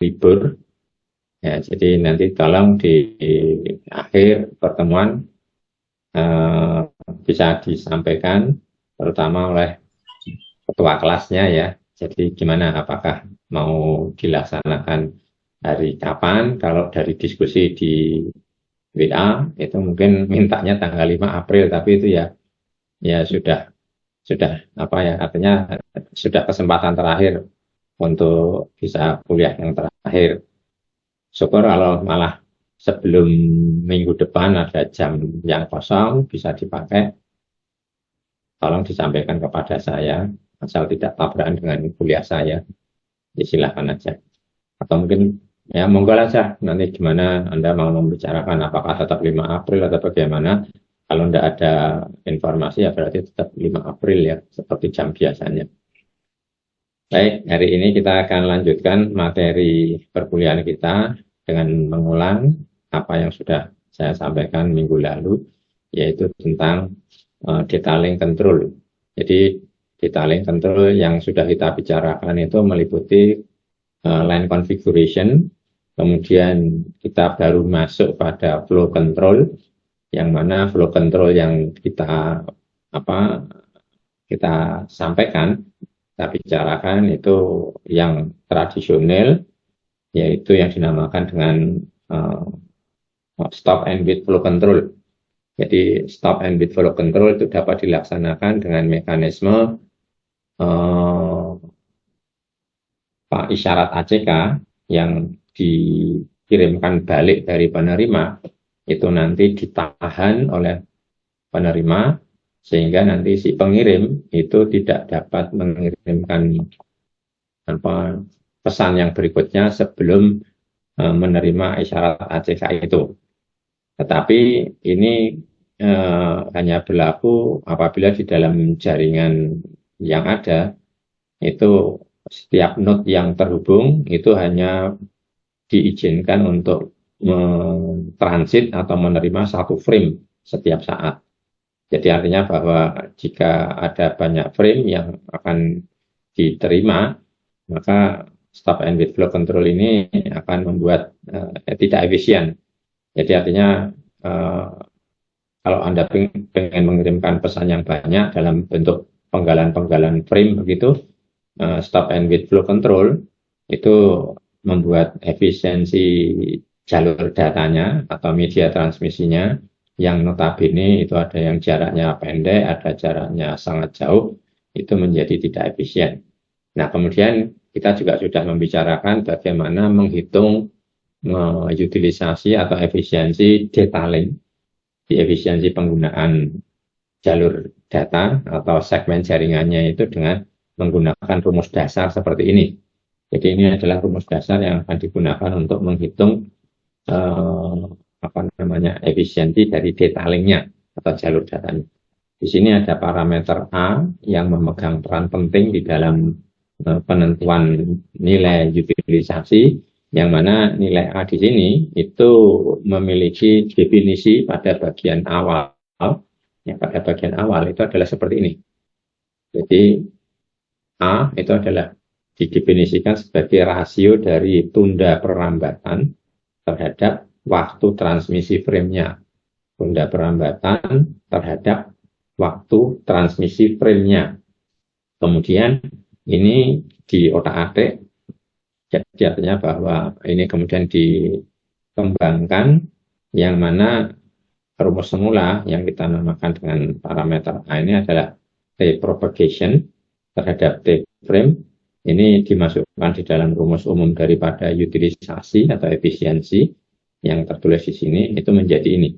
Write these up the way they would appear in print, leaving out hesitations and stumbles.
libur. Ya, jadi nanti tolong di akhir pertemuan bisa disampaikan terutama oleh ketua kelasnya ya. Jadi gimana, apakah mau dilaksanakan hari kapan? Kalau dari diskusi di WA itu mungkin mintanya tanggal 5 April, tapi itu ya sudah apa ya, artinya sudah kesempatan terakhir untuk bisa kuliah yang terakhir. Syukur kalau malah sebelum minggu depan ada jam yang kosong bisa dipakai, tolong disampaikan kepada saya, asal tidak tabrakan dengan kuliah saya, ya silakan aja. Atau mungkin ya monggo aja, nanti gimana Anda mau membicarakan, apakah tetap 5 April atau bagaimana. Kalau tidak ada informasi ya berarti tetap 5 April ya, seperti jam biasanya. Baik, hari ini kita akan lanjutkan materi perkuliahan kita dengan mengulang apa yang sudah saya sampaikan minggu lalu, yaitu tentang detailing control. Jadi detailing control yang sudah kita bicarakan itu meliputi line configuration, kemudian kita baru masuk pada flow control, yang mana flow control yang kita sampaikan, kita bicarakan itu yang tradisional, yaitu yang dinamakan dengan stop and wait flow control. Jadi stop and wait flow control itu dapat dilaksanakan dengan mekanisme isyarat ACK yang dikirimkan balik dari penerima itu nanti ditahan oleh penerima, sehingga nanti si pengirim itu tidak dapat mengirimkan pesan yang berikutnya sebelum menerima isyarat ACK itu. Tetapi ini hanya berlaku apabila di dalam jaringan yang ada itu setiap node yang terhubung itu hanya diizinkan untuk mentransit atau menerima satu frame setiap saat. Jadi artinya bahwa jika ada banyak frame yang akan diterima, maka stop and wait flow control ini akan membuat tidak efisien. Jadi artinya kalau Anda ingin mengirimkan pesan yang banyak dalam bentuk penggalan-penggalan frame begitu, stop and wait flow control itu membuat efisiensi jalur datanya atau media transmisinya yang notabene itu ada yang jaraknya pendek, ada jaraknya sangat jauh, itu menjadi tidak efisien. Nah, kemudian kita juga sudah membicarakan bagaimana menghitung utilisasi atau efisiensi detailing, di efisiensi penggunaan jalur data atau segmen jaringannya itu dengan menggunakan rumus dasar seperti ini. Jadi ini adalah rumus dasar yang akan digunakan untuk menghitung efisiensi dari detailingnya atau jalur datanya. Di sini ada parameter A yang memegang peran penting di dalam penentuan nilai utilisasi, yang mana nilai A di sini itu memiliki definisi pada bagian awal. Yang pada bagian awal itu adalah seperti ini. Jadi A itu adalah didefinisikan sebagai rasio dari tunda perlambatan terhadap waktu transmisi framenya. Tunda perlambatan terhadap waktu transmisi framenya. Kemudian ini di otak-atik, jadi artinya bahwa ini kemudian dikembangkan, yang mana rumus semula yang kita namakan dengan parameter A ini adalah T propagation terhadap T frame. Ini dimasukkan di dalam rumus umum daripada utilisasi atau efisiensi yang tertulis di sini, itu menjadi ini.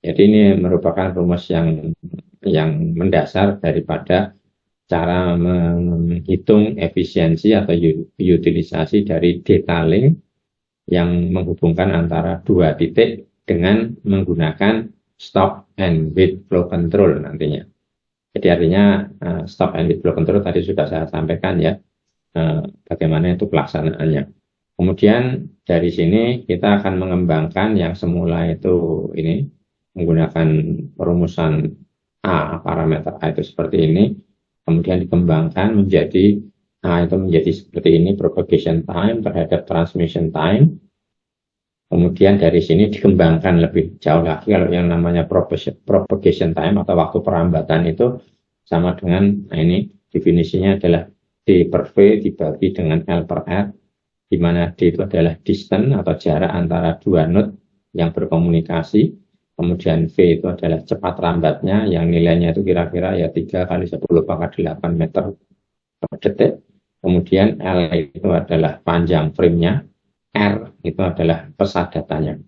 Jadi ini merupakan rumus yang mendasar daripada cara menghitung efisiensi atau utilisasi dari detailing yang menghubungkan antara dua titik dengan menggunakan stop and wait flow control nantinya. Jadi artinya stop and wait flow control tadi sudah saya sampaikan ya, bagaimana itu pelaksanaannya. Kemudian dari sini kita akan mengembangkan yang semula itu ini menggunakan rumusan A, parameter A itu seperti ini, kemudian dikembangkan menjadi Nah, itu menjadi seperti ini propagation time terhadap transmission time. Kemudian dari sini dikembangkan lebih jauh lagi kalau yang namanya propagation time atau waktu perambatan itu sama dengan, nah ini definisinya adalah D per V dibagi dengan L per R, di mana D itu adalah distance atau jarak antara dua node yang berkomunikasi. Kemudian V itu adalah cepat lambatnya yang nilainya itu kira-kira ya 3 kali 10 pangkat 8 meter per detik. Kemudian L itu adalah panjang frame-nya, R itu adalah pesat datanya.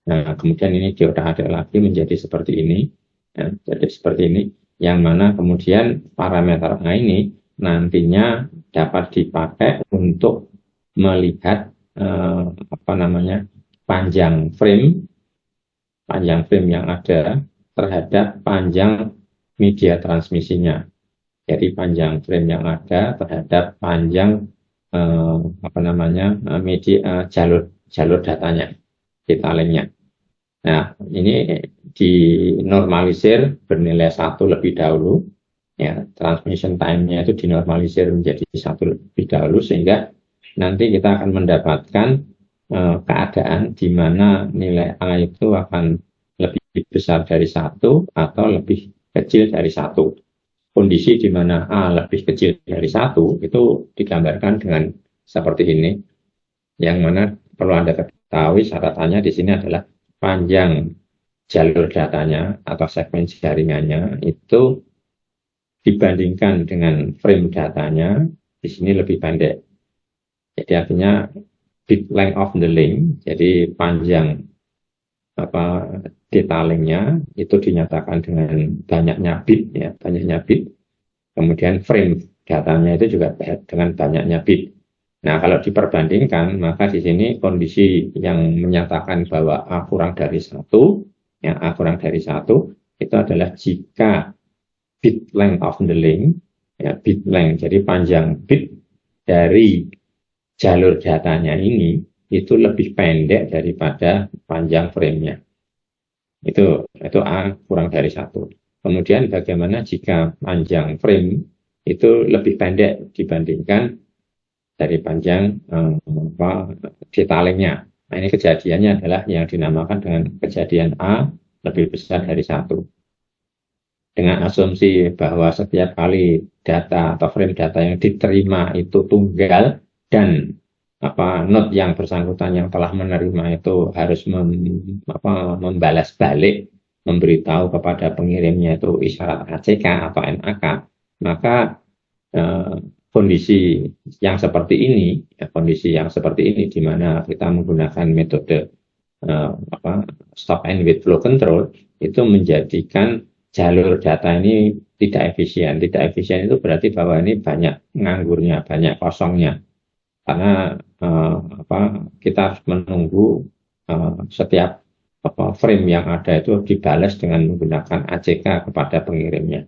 Nah, kemudian ini diorak-adik lagi menjadi seperti ini. Ya, jadi seperti ini, yang mana kemudian parameter A ini nantinya dapat dipakai untuk melihat apa namanya panjang frame yang ada terhadap panjang media transmisinya. Jadi panjang frame yang ada terhadap panjang apa namanya media jalur datanya, data link-nya. Nah, ini dinormalisir bernilai 1 lebih dahulu, ya, transmission time-nya itu dinormalisir menjadi 1 lebih dahulu, sehingga nanti kita akan mendapatkan keadaan di mana nilai A itu akan lebih besar dari 1 atau lebih kecil dari 1. Kondisi di mana A lebih kecil dari 1 itu digambarkan dengan seperti ini, yang mana perlu Anda ketahui syaratannya di sini adalah panjang jalur datanya atau segmen jaringannya itu dibandingkan dengan frame datanya di sini lebih pendek. Jadi artinya bit length of the link, jadi panjang apa detailingnya itu dinyatakan dengan banyaknya bit, ya, banyaknya bit. Kemudian frame datanya itu juga dengan banyaknya bit. Nah, kalau diperbandingkan, maka di sini kondisi yang menyatakan bahwa A kurang dari 1, ya, A kurang dari 1, itu adalah jika bit length of the link, ya, bit length, jadi panjang bit dari jalur datanya ini, itu lebih pendek daripada panjang frame-nya. Itu A kurang dari 1. Kemudian bagaimana jika panjang frame itu lebih pendek dibandingkan dari panjang detailingnya. Nah, ini kejadiannya adalah yang dinamakan dengan kejadian A lebih besar dari 1. Dengan asumsi bahwa setiap kali data atau frame data yang diterima itu tunggal dan node yang bersangkutan yang telah menerima itu harus membalas balik, memberitahu kepada pengirimnya itu isyarat ACK atau NAK, maka kondisi yang seperti ini, di mana kita menggunakan metode stop and wait flow control, itu menjadikan jalur data ini tidak efisien. Tidak efisien itu berarti bahwa ini banyak nganggurnya, banyak kosongnya. Karena kita harus menunggu setiap frame yang ada itu dibalas dengan menggunakan ACK kepada pengirimnya.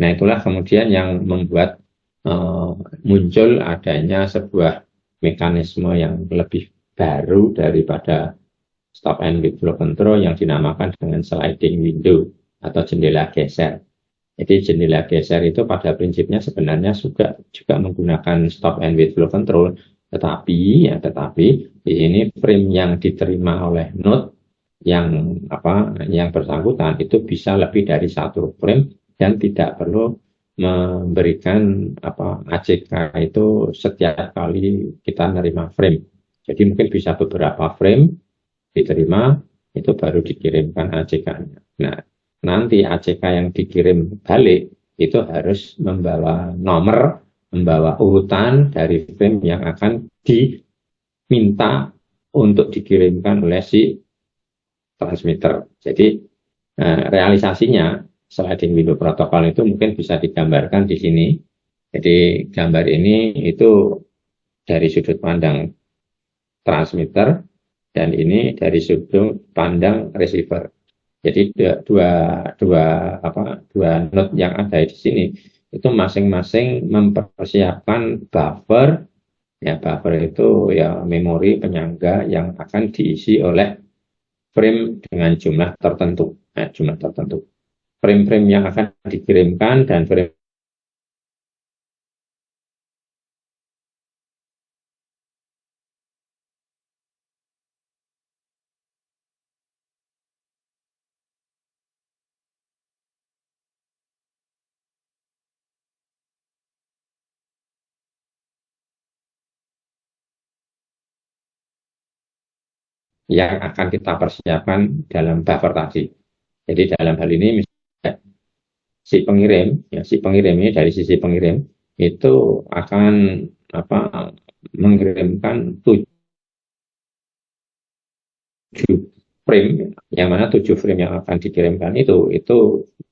Nah, itulah kemudian yang membuat muncul adanya sebuah mekanisme yang lebih baru daripada stop and wait flow control yang dinamakan dengan sliding window atau jendela geser. Jadi jendela geser itu pada prinsipnya sebenarnya juga menggunakan stop and wait flow control, tetapi di sini frame yang diterima oleh node yang bersangkutan itu bisa lebih dari 1 frame dan tidak perlu memberikan ACK itu setiap kali kita menerima frame. Jadi mungkin bisa beberapa frame diterima itu baru dikirimkan ACK-nya. Nah, nanti ACK yang dikirim balik itu harus membawa nomor, membawa urutan dari frame yang akan diminta untuk dikirimkan oleh si transmitter. Jadi realisasinya sliding window protokol itu mungkin bisa digambarkan di sini. Jadi gambar ini itu dari sudut pandang transmitter dan ini dari sudut pandang receiver. Jadi dua node yang ada di sini itu masing-masing mempersiapkan buffer. Ya, buffer itu ya memori penyangga yang akan diisi oleh frame dengan jumlah tertentu. Frame-frame yang akan dikirimkan dan frame yang akan kita persiapkan dalam buffer tadi. Jadi dalam hal ini misalnya si pengirim ini dari sisi pengirim itu akan mengirimkan 7 frame, yang mana 7 frame yang akan dikirimkan itu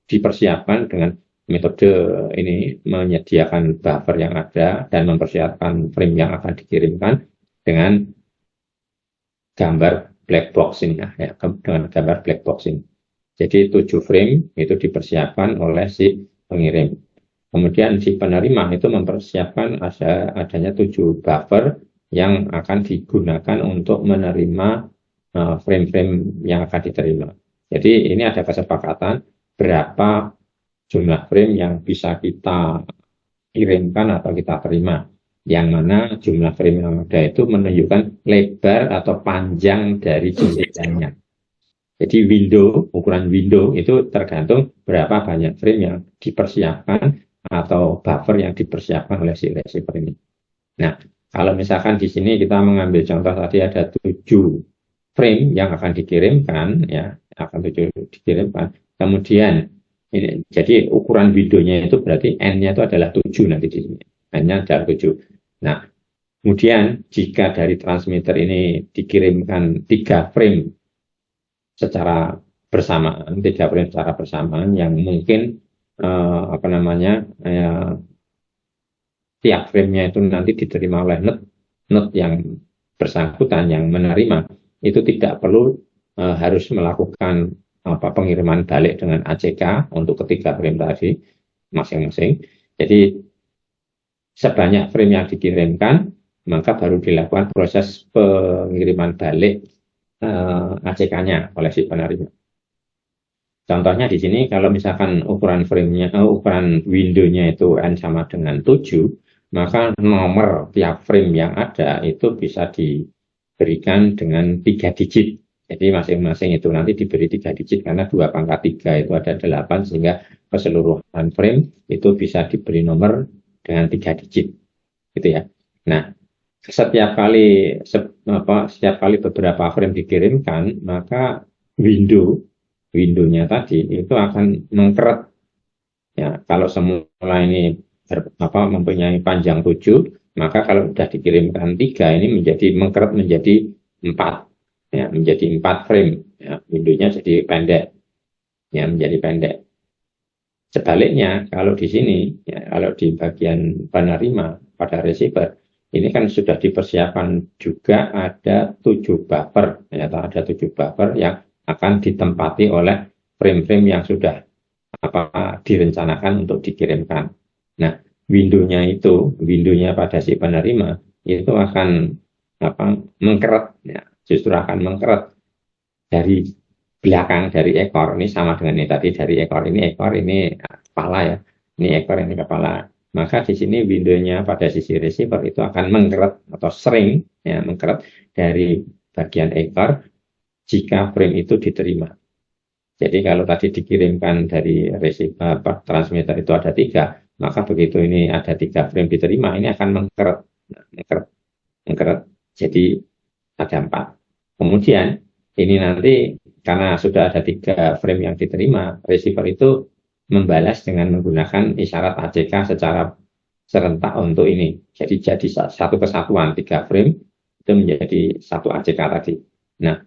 dipersiapkan dengan metode ini, menyediakan buffer yang ada dan mempersiapkan frame yang akan dikirimkan dengan gambar black box ini ya, dengan gambar black box ini. Jadi 7 frame itu dipersiapkan oleh si pengirim. Kemudian si penerima itu mempersiapkan adanya 7 buffer yang akan digunakan untuk menerima frame-frame yang akan diterima. Jadi ini ada kesepakatan berapa jumlah frame yang bisa kita kirimkan atau kita terima. Yang mana jumlah frame yang ada itu menunjukkan lebar atau panjang dari jumlahnya. Jadi ukuran window itu tergantung berapa banyak frame yang dipersiapkan atau buffer yang dipersiapkan oleh si receiver ini. Nah, kalau misalkan di sini kita mengambil contoh tadi ada 7 frame yang akan dikirimkan, ya, akan 7 dikirimkan. Kemudian ini, jadi ukuran windownya itu berarti n-nya itu adalah 7 nanti di sini. N-nya adalah 7. Nah, kemudian jika dari transmitter ini dikirimkan 3 frame secara bersamaan, 3 frame secara bersamaan yang mungkin tiap frame-nya itu nanti diterima oleh node yang bersangkutan yang menerima, itu tidak perlu harus melakukan pengiriman balik dengan ACK untuk ketiga frame tadi masing-masing. Jadi sebanyak frame yang dikirimkan, maka baru dilakukan proses pengiriman balik ACK-nya oleh si penerima. Contohnya di sini kalau misalkan ukuran windownya itu n sama dengan 7, maka nomor tiap frame yang ada itu bisa diberikan dengan 3 digit. Jadi masing-masing itu nanti diberi 3 digit karena 2 pangkat 3 itu ada 8, sehingga keseluruhan frame itu bisa diberi nomor dengan 3 digit. Gitu ya. Nah, setiap kali beberapa frame dikirimkan, maka windownya tadi itu akan mengkeret. Ya, kalau semula ini mempunyai panjang 7, maka kalau sudah dikirimkan 3 ini mengkeret menjadi 4. Ya, menjadi 4 frame. Ya, windownya jadi pendek. Ya, menjadi pendek. Sebaliknya, kalau di sini, ya, kalau di bagian penerima pada receiver, ini kan sudah dipersiapkan juga ada 7 buffer. Ya, ada 7 buffer yang akan ditempati oleh frame-frame yang sudah direncanakan untuk dikirimkan. Nah, windownya pada si penerima itu akan mengkeret, ya, justru akan mengkeret dari belakang, dari ekor. Ini sama dengan ini tadi, dari ekor ini kepala ya, ini ekor, ini kepala. Maka di sini windownya pada sisi receiver itu akan mengkeret atau sering, ya, mengkeret dari bagian ekor jika frame itu diterima. Jadi kalau tadi dikirimkan dari receiver transmitter itu ada 3, maka begitu ini ada 3 frame diterima, ini akan mengkeret jadi ada 4. Kemudian ini nanti karena sudah ada 3 frame yang diterima, receiver itu membalas dengan menggunakan isyarat ACK secara serentak untuk ini. Jadi satu kesatuan 3 frame itu menjadi satu ACK tadi. Nah,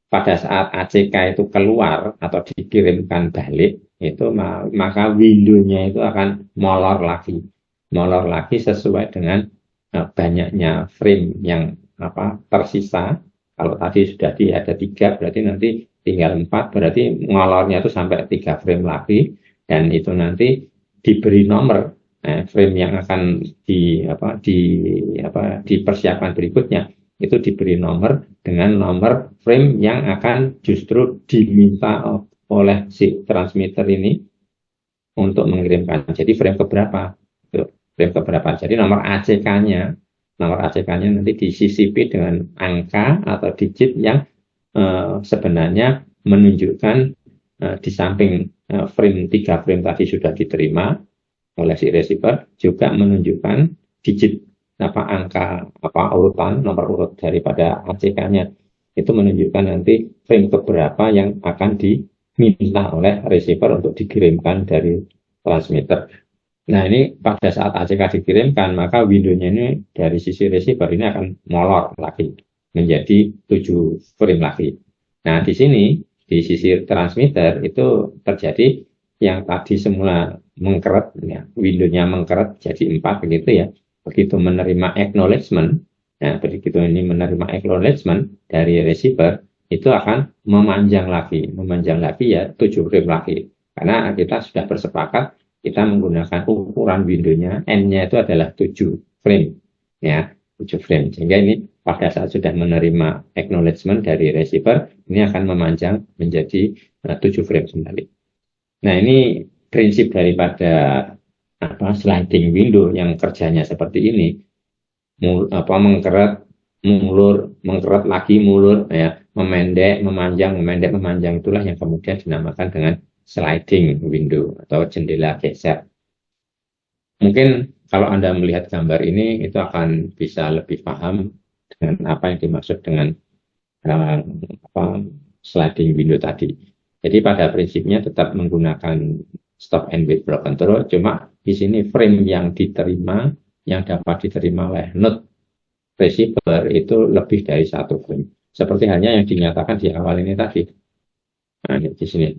pada saat ACK itu keluar atau dikirimkan balik, itu maka windownya itu akan molor lagi sesuai dengan banyaknya frame yang tersisa. Kalau tadi sudah ada 3, berarti nanti tinggal 4, berarti ngolornya itu sampai 3 frame lagi, dan itu nanti diberi nomor frame yang akan dipersiapkan berikutnya, itu diberi nomor dengan nomor frame yang akan justru diminta oleh si transmitter ini untuk mengirimkan. Jadi frame keberapa? Frame keberapa? Jadi nomor ACK-nya nanti disisipi dengan angka atau digit yang sebenarnya menunjukkan di samping frame 3 frame tadi sudah diterima oleh si receiver, juga menunjukkan digit angka urutan nomor urut daripada ACK-nya itu menunjukkan nanti frame keberapa yang akan diminta oleh receiver untuk dikirimkan dari transmitter. Nah, ini pada saat ACK dikirimkan, maka windownya ini dari sisi receiver ini akan molor lagi menjadi 7 frame lagi. Nah, di sini di sisi transmitter itu terjadi yang tadi semula mengkeret, ya, windownya mengkeret jadi 4 begitu ya. Begitu menerima acknowledgement, nah begitu ini menerima acknowledgement dari receiver, itu akan memanjang lagi ya 7 frame lagi. Karena kita sudah bersepakat kita menggunakan ukuran windownya, N-nya itu adalah 7 frame, ya, 7 frame. Sehingga ini pada saat sudah menerima acknowledgement dari receiver, ini akan memanjang menjadi 7 frame kembali. Nah, ini prinsip daripada sliding window yang kerjanya seperti ini, mengkeret, mulur, mengkeret lagi, mulur, ya, memendek, memanjang, itulah yang kemudian dinamakan dengan sliding window atau jendela geser. Mungkin kalau Anda melihat gambar ini, itu akan bisa lebih paham dengan apa yang dimaksud dengan sliding window tadi. Jadi pada prinsipnya tetap menggunakan stop and wait block control, cuma di sini frame yang diterima, yang dapat diterima oleh node receiver itu lebih dari 1 frame. Seperti hanya yang dinyatakan di awal ini tadi. Nah, di sini.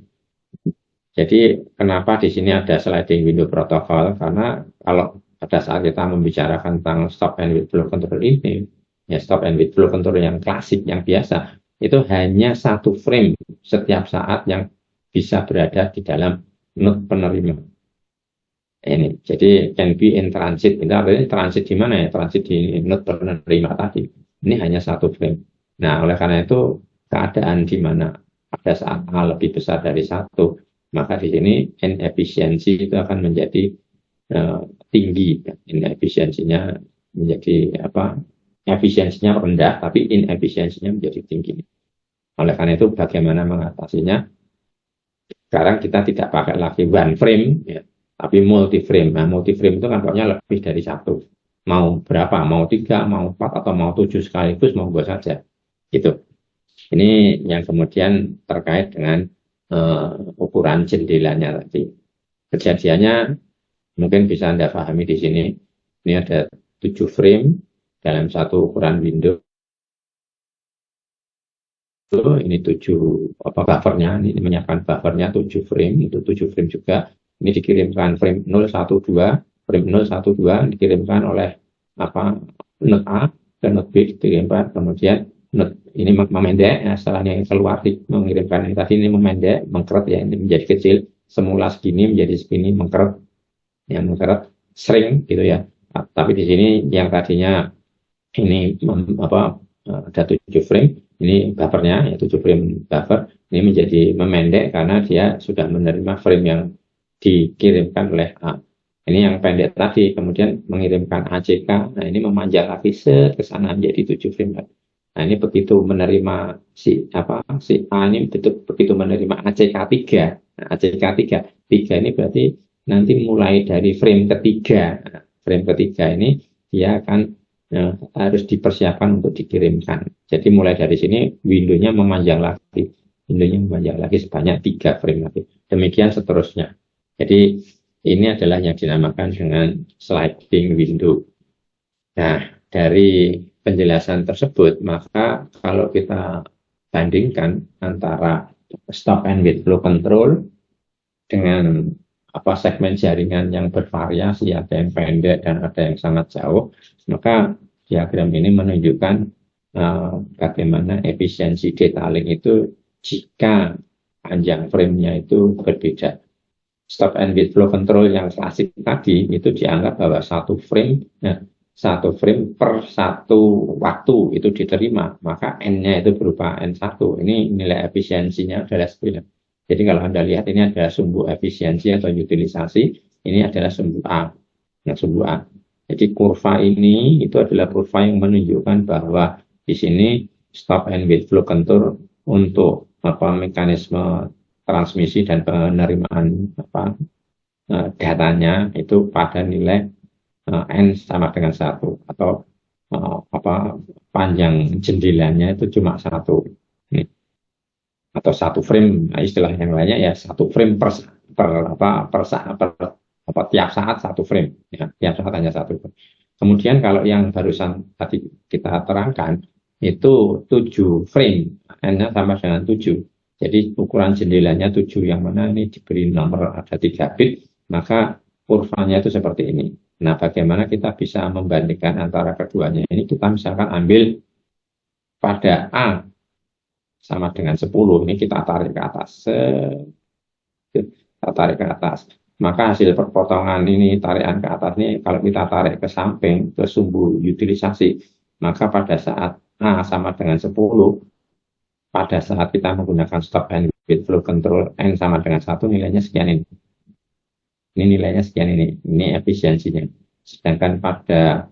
Jadi kenapa di sini ada sliding window protocol? Karena kalau pada saat kita membicarakan tentang stop and wait block control ini, ya stop and wait block control yang klasik, yang biasa, itu hanya 1 frame setiap saat yang bisa berada di dalam node penerima. Ini, jadi can be in transit. Itu artinya transit di mana ya? Transit di node penerima tadi. Ini hanya 1 frame. Nah, oleh karena itu keadaan di mana pada saat A lebih besar dari 1, maka di sini inefisiensi itu akan menjadi tinggi. Inefisiensinya menjadi efisiensinya rendah, tapi inefisiensinya menjadi tinggi. Oleh karena itu bagaimana mengatasinya? Sekarang kita tidak pakai lagi one frame, ya, tapi multi frame. Nah, multi frame itu kan pokoknya lebih dari 1. Mau berapa? Mau 3, mau 4, atau mau 7 sekaligus, mau buat saja. Gitu. Ini yang kemudian terkait dengan ukuran jendelanya tadi. Kejadiannya mungkin bisa Anda pahami di sini. Ini ada 7 frame dalam satu ukuran window. Ini 7 buffernya, ini menyiapkan buffernya 7 frame, itu 7 frame juga. Ini dikirimkan frame 012, frame 012 dikirimkan oleh node A dan node B dikirimkan, kemudian node ini memendek, ya, setelahnya yang keluar mengirimkan yang tadi ini memendek, mengkeret, ya, ini menjadi kecil, semula segini menjadi segini, mengkeret, yang mengkeret shrink gitu ya. Tapi di sini yang tadinya ini ada 7 frame, ini buffernya, ya, 7 frame buffer, ini menjadi memendek karena dia sudah menerima frame yang dikirimkan oleh A. Ini yang pendek tadi, kemudian mengirimkan ACK, nah ini memanjang lagi ke sana menjadi 7 frame. Nah, ini begitu menerima si A ini begitu menerima ACK 3. Nah, ACK 3 ini berarti nanti mulai dari frame ketiga. Nah, frame ketiga ini dia akan harus dipersiapkan untuk dikirimkan. Jadi mulai dari sini windownya memanjang lagi sebanyak 3 frame lagi. Demikian seterusnya. Jadi ini adalah yang dinamakan dengan sliding window. Nah, dari penjelasan tersebut, maka kalau kita bandingkan antara stop and wait flow control dengan segmen jaringan yang bervariasi, ada yang pendek dan ada yang sangat jauh, maka diagram ini menunjukkan bagaimana efisiensi detailing itu jika panjang frame-nya itu berbeda. Stop and wait flow control yang klasik tadi itu dianggap bahwa 1 frame per 1 waktu itu diterima, maka N-nya itu berupa N1. Ini nilai efisiensinya adalah 9. Jadi kalau Anda lihat ini adalah sumbu efisiensi atau utilisasi, ini adalah sumbu A. Sumbu A. Jadi kurva ini itu adalah kurva yang menunjukkan bahwa di sini stop and wait flow control untuk mekanisme transmisi dan penerimaan datanya itu pada nilai N sama dengan 1, atau panjang jendelanya itu cuma satu, nih, atau satu frame. Nah, istilah yang lainnya ya satu frame per tiap saat satu frame, ya, tiap saat hanya satu. Kemudian kalau yang barusan tadi kita terangkan itu 7 frame, n-nya sama dengan 7. Jadi ukuran jendelanya 7, yang mana ini diberi nomor ada 3 bit, maka kurvanya itu seperti ini. Nah, bagaimana kita bisa membandingkan antara keduanya ini? Kita misalkan ambil pada A sama dengan 10, ini kita tarik ke atas. Kita tarik ke atas. Maka hasil perpotongan ini, tarikan ke atas ini, kalau kita tarik ke samping, ke sumbu utilisasi, maka pada saat A sama dengan 10, pada saat kita menggunakan stop and with flow control N sama dengan 1, nilainya sekian ini. Ini nilainya sekian ini efisiensinya. Sedangkan pada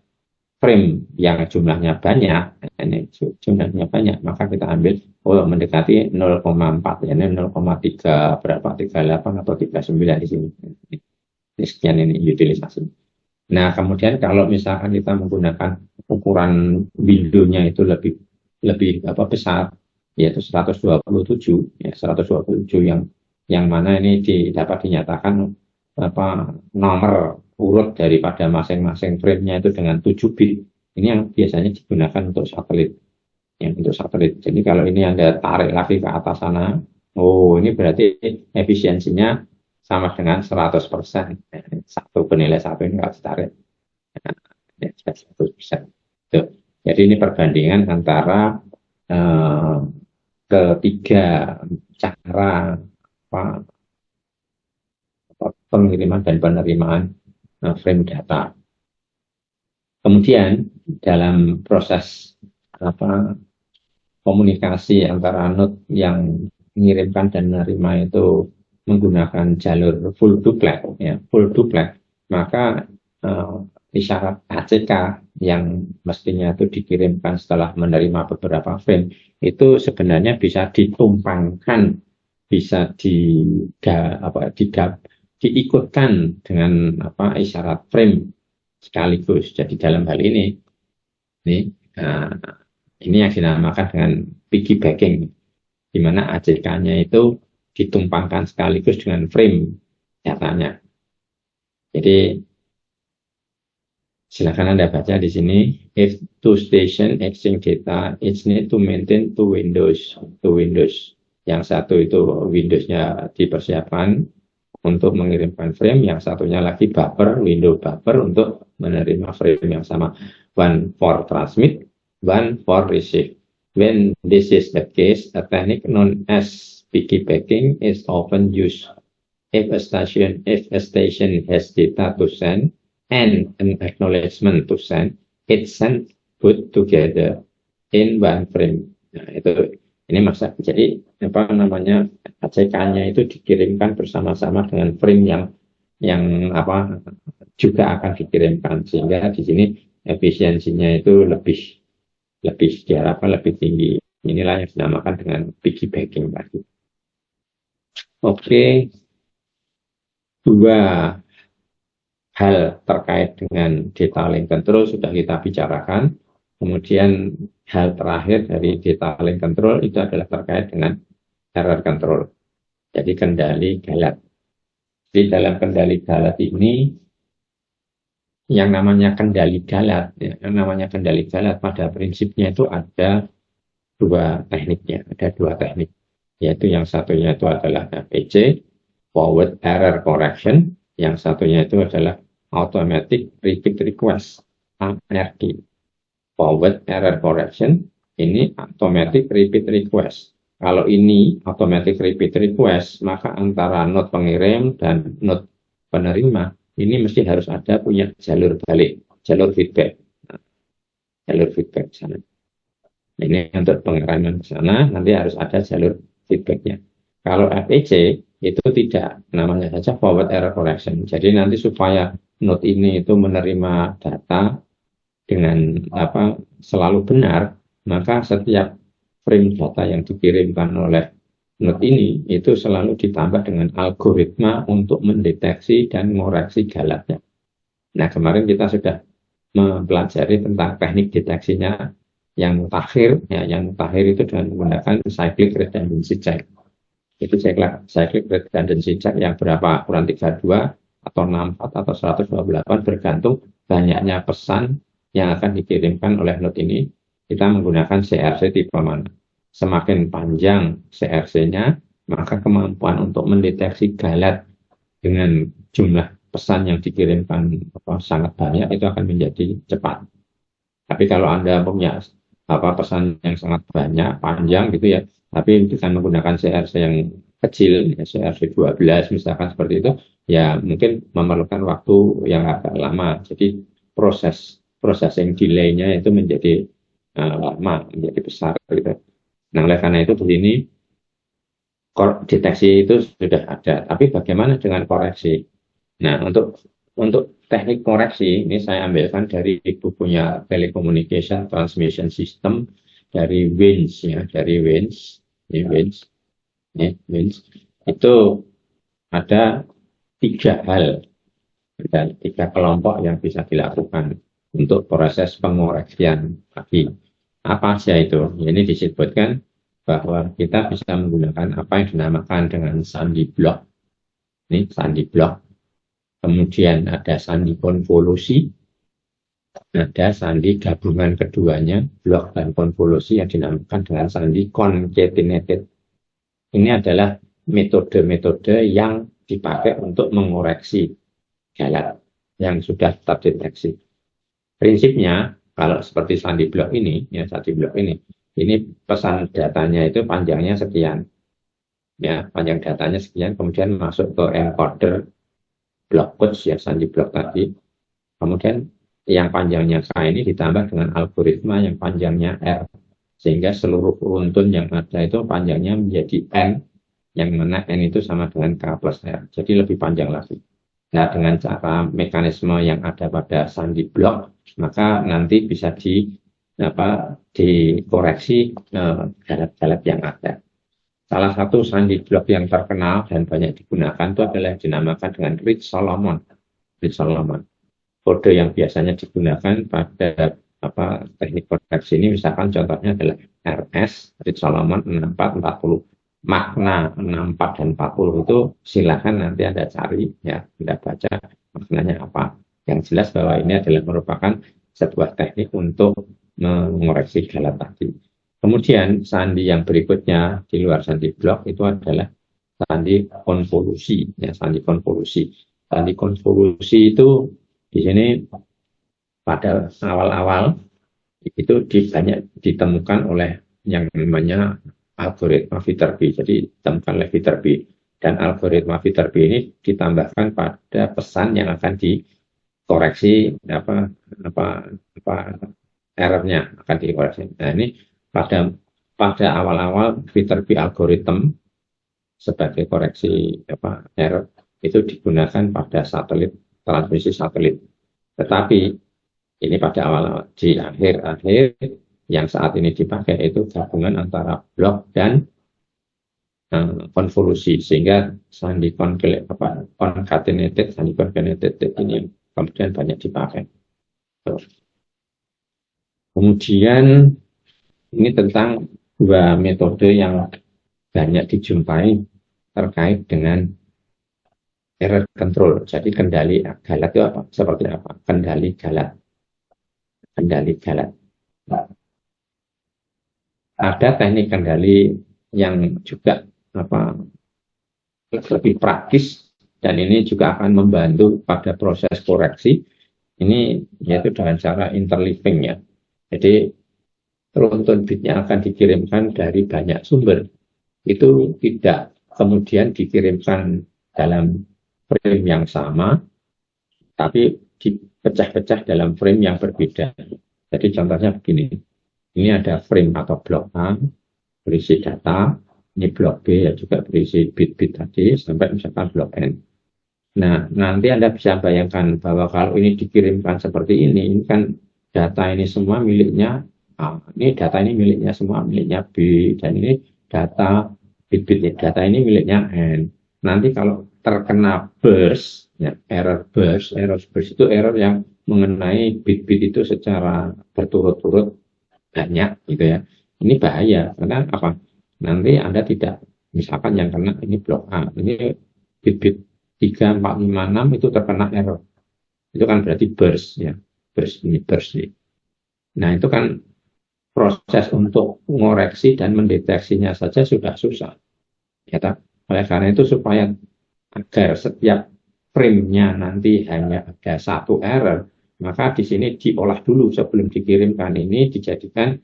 frame yang jumlahnya banyak, ini jumlahnya banyak, maka kita ambil mendekati 0,4, ya, 0,3 berapa, 38 atau 39 di sini. Ini sekian ini utilisasi. Nah, kemudian kalau misalkan kita menggunakan ukuran window-nya itu lebih besar, yaitu 127, ya 127 yang mana ini dapat dinyatakan nomor urut daripada masing-masing frame-nya itu dengan 7 bit. Ini yang biasanya digunakan untuk satelit. Jadi kalau ini Anda tarik lagi ke atas sana, ini berarti efisiensinya sama dengan 100%. Satu bernilai 1 ini kalau ditarik. 100%. Jadi ini perbandingan antara ketiga cara pengiriman dan penerimaan frame data. Kemudian dalam proses komunikasi antara node yang mengirimkan dan menerima itu menggunakan jalur full duplex, ya, maka isyarat ACK yang mestinya itu dikirimkan setelah menerima beberapa frame itu sebenarnya bisa ditumpangkan, bisa diikutkan dengan isyarat frame sekaligus. Jadi dalam hal ini yang dinamakan dengan piggybacking, di mana ACK-nya itu ditumpangkan sekaligus dengan frame datanya. Jadi silakan Anda baca di sini. If two station exchange data, it need to maintain two windows. Yang satu itu Windows-nya dipersiapkan untuk mengirimkan frame, yang satunya lagi window buffer untuk menerima frame yang sama. One for transmit, one for receive. When this is the case, a technique known as piggybacking is often used. If a station has data to send and an acknowledgement to send, it sent both together in one frame. Nah, ini maksud. Jadi ACK-nya itu dikirimkan bersama-sama dengan frame yang juga akan dikirimkan, sehingga di sini efisiensinya itu lebih diharapkan lebih tinggi. Inilah yang dinamakan dengan piggybacking tadi. Oke, 2 hal terkait dengan data link control sudah kita bicarakan. Kemudian hal terakhir dari data link control itu adalah terkait dengan error control. Jadi kendali galat. Di dalam kendali galat ini, yang namanya kendali galat pada prinsipnya itu ada 2 tekniknya, yaitu yang satunya itu adalah FEC, Forward Error Correction, yang satunya itu adalah Automatic Repeat Request, ARD. Forward Error Correction, ini Automatic Repeat Request. Kalau ini Automatic Repeat Request, maka antara node pengirim dan node penerima ini mesti harus ada punya jalur balik, jalur feedback. Jalur feedback sana. Ini untuk pengiriman ke sana, nanti harus ada jalur feedbacknya. Kalau FEC itu tidak, namanya saja Forward Error Correction. Jadi nanti supaya node ini itu menerima data dengan selalu benar, maka setiap frame data yang dikirimkan oleh node ini itu selalu ditambah dengan algoritma untuk mendeteksi dan mengoreksi galatnya. Nah, kemarin kita sudah mempelajari tentang teknik deteksinya yang mutakhir, ya, yang mutakhir itu dengan menggunakan cyclic redundancy check. Itu cyclic redundancy check yang berapa, kurang 32 atau 64 atau 128 bergantung banyaknya pesan yang akan dikirimkan oleh node ini. Kita menggunakan CRC tipe mana. Semakin panjang CRC-nya, maka kemampuan untuk mendeteksi galat dengan jumlah pesan yang dikirimkan sangat banyak itu akan menjadi cepat. Tapi kalau Anda punya pesan yang sangat banyak, panjang gitu ya, tapi dengan menggunakan CRC yang kecil, ya, CRC 12 misalkan seperti itu, ya mungkin memerlukan waktu yang agak lama. Jadi processing delay-nya itu menjadi lama, menjadi besar gitu. Nah, oleh karena itu di sini deteksi itu sudah ada, tapi bagaimana dengan koreksi? Nah, untuk teknik koreksi ini saya ambilkan dari bukunya Telecommunication Transmission System dari Wins, ya, dari Wins, ini Wins itu ada 3 hal dan 3 kelompok yang bisa dilakukan untuk proses pengoreksian tadi. Apa saja itu? Ini disebutkan bahwa kita bisa menggunakan apa yang dinamakan dengan sandi block. Ini sandi block. Kemudian ada sandi konvolusi, ada sandi gabungan keduanya, blok dan konvolusi yang dinamakan dengan sandi concatenated. Ini adalah metode-metode yang dipakai untuk mengoreksi galat yang sudah terdeteksi. Prinsipnya, kalau seperti sandi blok ini, ya sandi blok ini pesan datanya itu panjangnya sekian, ya panjang datanya sekian, kemudian masuk ke encoder block codes ya sandi blok tadi, kemudian yang panjangnya K ini ditambah dengan algoritma yang panjangnya R, sehingga seluruh runtun yang ada itu panjangnya menjadi N, yang mana N itu sama dengan K plus R, jadi lebih panjang lagi. Nah, dengan cara mekanisme yang ada pada sandi blok, maka nanti bisa dikoreksi galat-galat yang ada. Salah satu sandi blok yang terkenal dan banyak digunakan itu adalah yang dinamakan dengan Ritz-Solomon. Ritz-Solomon. Kode yang biasanya digunakan pada teknik koreksi ini, misalkan contohnya adalah RS Ritz-Solomon 6440. Makna 64 dan 40 itu silakan nanti Anda cari, ya, Anda baca maknanya apa. Yang jelas bahwa ini adalah merupakan sebuah teknik untuk mengoreksi galat tadi. Kemudian sandi yang berikutnya di luar sandi blok itu adalah sandi konvolusi, ya, sandi konvolusi. Sandi konvolusi itu di sini pada awal-awal itu banyak ditemukan oleh yang namanya algoritma Viterbi. Jadi ditemukan oleh Viterbi, dan algoritma Viterbi ini ditambahkan pada pesan yang akan dikoreksi errornya akan dikoreksi. Nah, ini pada awal-awal Viterbi algoritma sebagai koreksi error itu digunakan pada satelit, transmisi satelit. Tetapi ini pada awal, di akhir-akhir yang saat ini dipakai itu gabungan antara blok dan konvolusi, sehingga sandi concatenated, sandi concatenated ini kemudian banyak dipakai. Kemudian ini tentang 2 metode yang banyak dijumpai terkait dengan error control. Jadi kendali galat itu apa? Seperti apa? Kendali galat. Ada teknik kendali yang juga lebih praktis, dan ini juga akan membantu pada proses koreksi. Ini yaitu dengan cara interleaving, ya. Jadi runtun bitnya akan dikirimkan dari banyak sumber. Itu tidak kemudian dikirimkan dalam frame yang sama, tapi dipecah-pecah dalam frame yang berbeda. Jadi contohnya begini. Ini ada frame atau blok A, berisi data. Ini blok B ya juga berisi bit-bit tadi, sampai misalkan blok N. Nah, nanti Anda bisa bayangkan bahwa kalau ini dikirimkan seperti ini kan data ini semua miliknya A. Ini data ini miliknya semua, miliknya B. Dan ini data bit-bit data ini miliknya N. Nanti kalau terkena burst, ya, error burst itu error yang mengenai bit-bit itu secara berturut-turut banyak gitu ya. Ini bahaya karena apa? Nanti Anda tidak, misalkan yang kena ini blok A, ini bit-bit 3, 4, 5, 6 itu terkena error. Itu kan berarti burst ya. Burst nih. Nah, itu kan proses untuk mengoreksi dan mendeteksinya saja sudah susah. Ya, oleh karena itu supaya agar setiap frame-nya nanti hanya ada satu error, maka di sini diolah dulu sebelum dikirimkan, ini dijadikan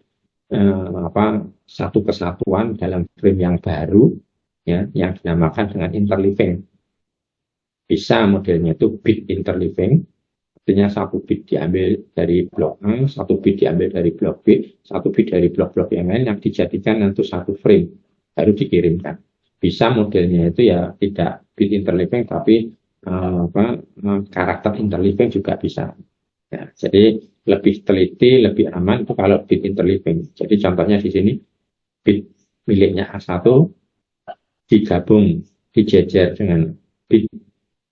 satu kesatuan dalam frame yang baru ya, yang dinamakan dengan interleaving. Bisa modelnya itu bit interleaving, artinya satu bit diambil dari blok A, satu bit diambil dari blok B, satu bit dari blok-blok yang lain yang dijadikan untuk satu frame baru dikirimkan. Bisa modelnya itu ya tidak bit interleaving tapi karakter interleaving juga bisa. Ya, jadi lebih teliti, lebih aman itu kalau bit interleaving. Jadi contohnya di sini bit miliknya A1 digabung, dijejer dengan bit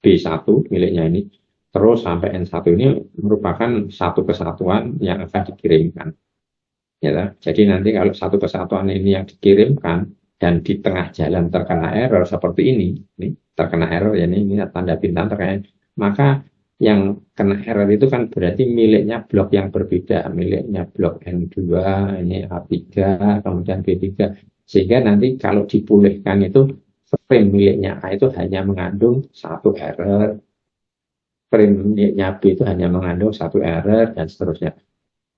B1 miliknya ini, terus sampai N1 ini merupakan satu kesatuan yang akan dikirimkan. Ya, jadi nanti kalau satu kesatuan ini yang dikirimkan dan di tengah jalan terkena error seperti ini terkena error ya, ini tanda bintang terkena, maka yang kena error itu kan berarti miliknya blok yang berbeda, miliknya blok N2, ini A3, kemudian B3, sehingga nanti kalau dipulihkan itu frame miliknya A itu hanya mengandung satu error, frame miliknya B itu hanya mengandung satu error, dan seterusnya.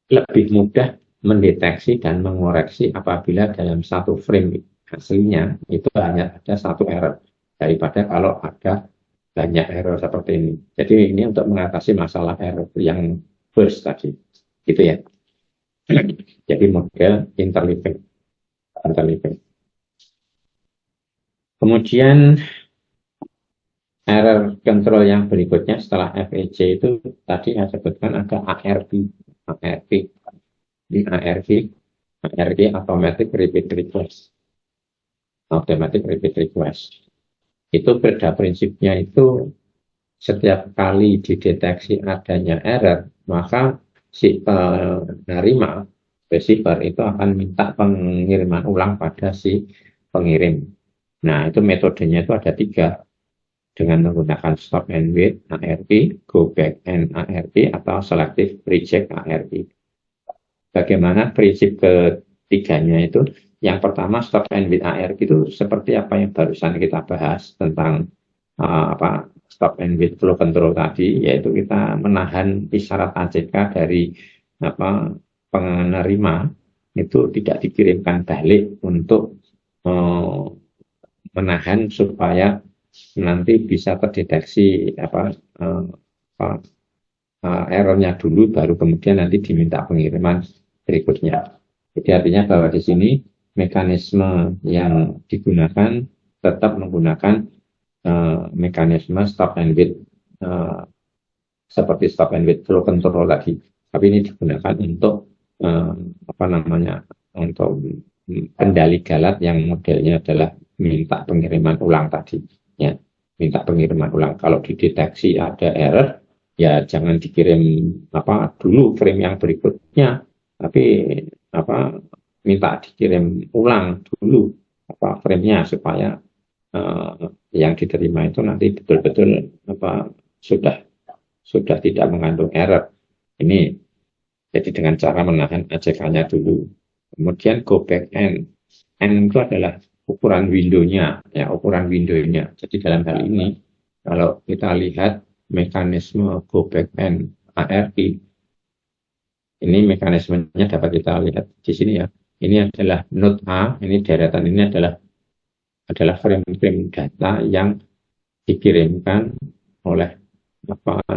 Lebih mudah mendeteksi dan mengoreksi apabila dalam satu frame aslinya itu hanya ada satu error, daripada kalau ada banyak error seperti ini. Jadi ini untuk mengatasi masalah error yang burst tadi, gitu ya. Jadi model interleaving. Kemudian error control yang berikutnya setelah FEC itu tadi saya sebutkan ada ARP. Di ARP Automatic Repeat Request. Itu pada prinsipnya itu setiap kali dideteksi adanya error, maka si penerima receiver itu akan minta pengiriman ulang pada si pengirim. Nah, itu metodenya itu ada 3, dengan menggunakan stop and wait ARP, go back and ARP, atau selective reject ARP. Bagaimana prinsip ketiganya itu? Yang pertama, stop and wait ARP itu seperti apa yang barusan kita bahas tentang stop and wait flow control tadi, yaitu kita menahan isyarat ACK dari penerima itu tidak dikirimkan balik untuk menahan supaya nanti bisa terdeteksi errornya dulu, baru kemudian nanti diminta pengiriman berikutnya. Jadi artinya bahwa di sini mekanisme yang digunakan tetap menggunakan mekanisme stop and wait seperti stop and wait flow control tadi, tapi ini digunakan untuk untuk kendali galat yang modelnya adalah minta pengiriman ulang tadi ya, minta pengiriman ulang. Kalau dideteksi ada error ya jangan dikirim dulu frame yang berikutnya, tapi minta dikirim ulang dulu frame-nya supaya yang diterima itu nanti betul-betul sudah tidak mengandung error. Ini jadi dengan cara menahan ACK-nya dulu. Kemudian go back N itu adalah ukuran window-nya ya, ukuran window-nya. Jadi dalam hal ini kalau kita lihat mekanisme go back N ARP, ini mekanismenya dapat kita lihat di sini ya. Ini adalah node A, ini deretan ini adalah frame-frame data yang dikirimkan oleh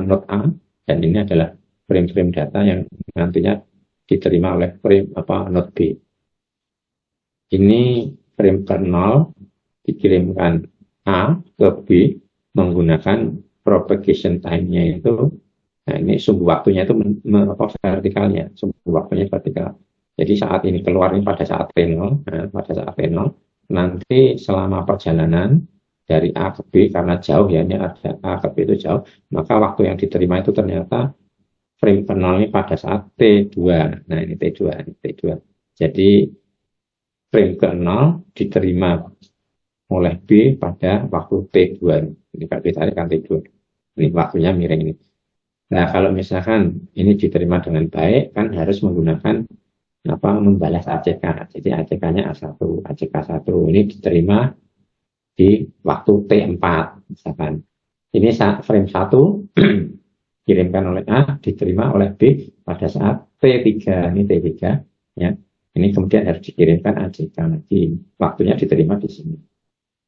node A, dan ini adalah frame-frame data yang nantinya diterima oleh frame node B. Ini frame kernel dikirimkan A ke B menggunakan propagation time-nya itu. Nah, ini sumbu waktunya itu vertikalnya, sumbu waktunya vertikal. Jadi saat ini keluar ini pada saat T0, nanti selama perjalanan dari A ke B, karena jauh ya, ini ada A ke B itu jauh, maka waktu yang diterima itu ternyata frame ke-0 ini pada saat T2. Nah, ini T2, ini T2. Jadi frame ke-0 diterima oleh B pada waktu T2. Ini kalau ditarikan T2. Ini waktunya miring ini. Nah, kalau misalkan ini diterima dengan baik, kan harus menggunakan membalas ACK. Jadi ACK-nya A1, ACK1 ini diterima di waktu T4 misalkan. Ini frame 1 kirimkan oleh A, diterima oleh B pada saat T3. Ini T3 ya. Ini kemudian harus dikirimkan ACK lagi. Waktunya diterima di sini.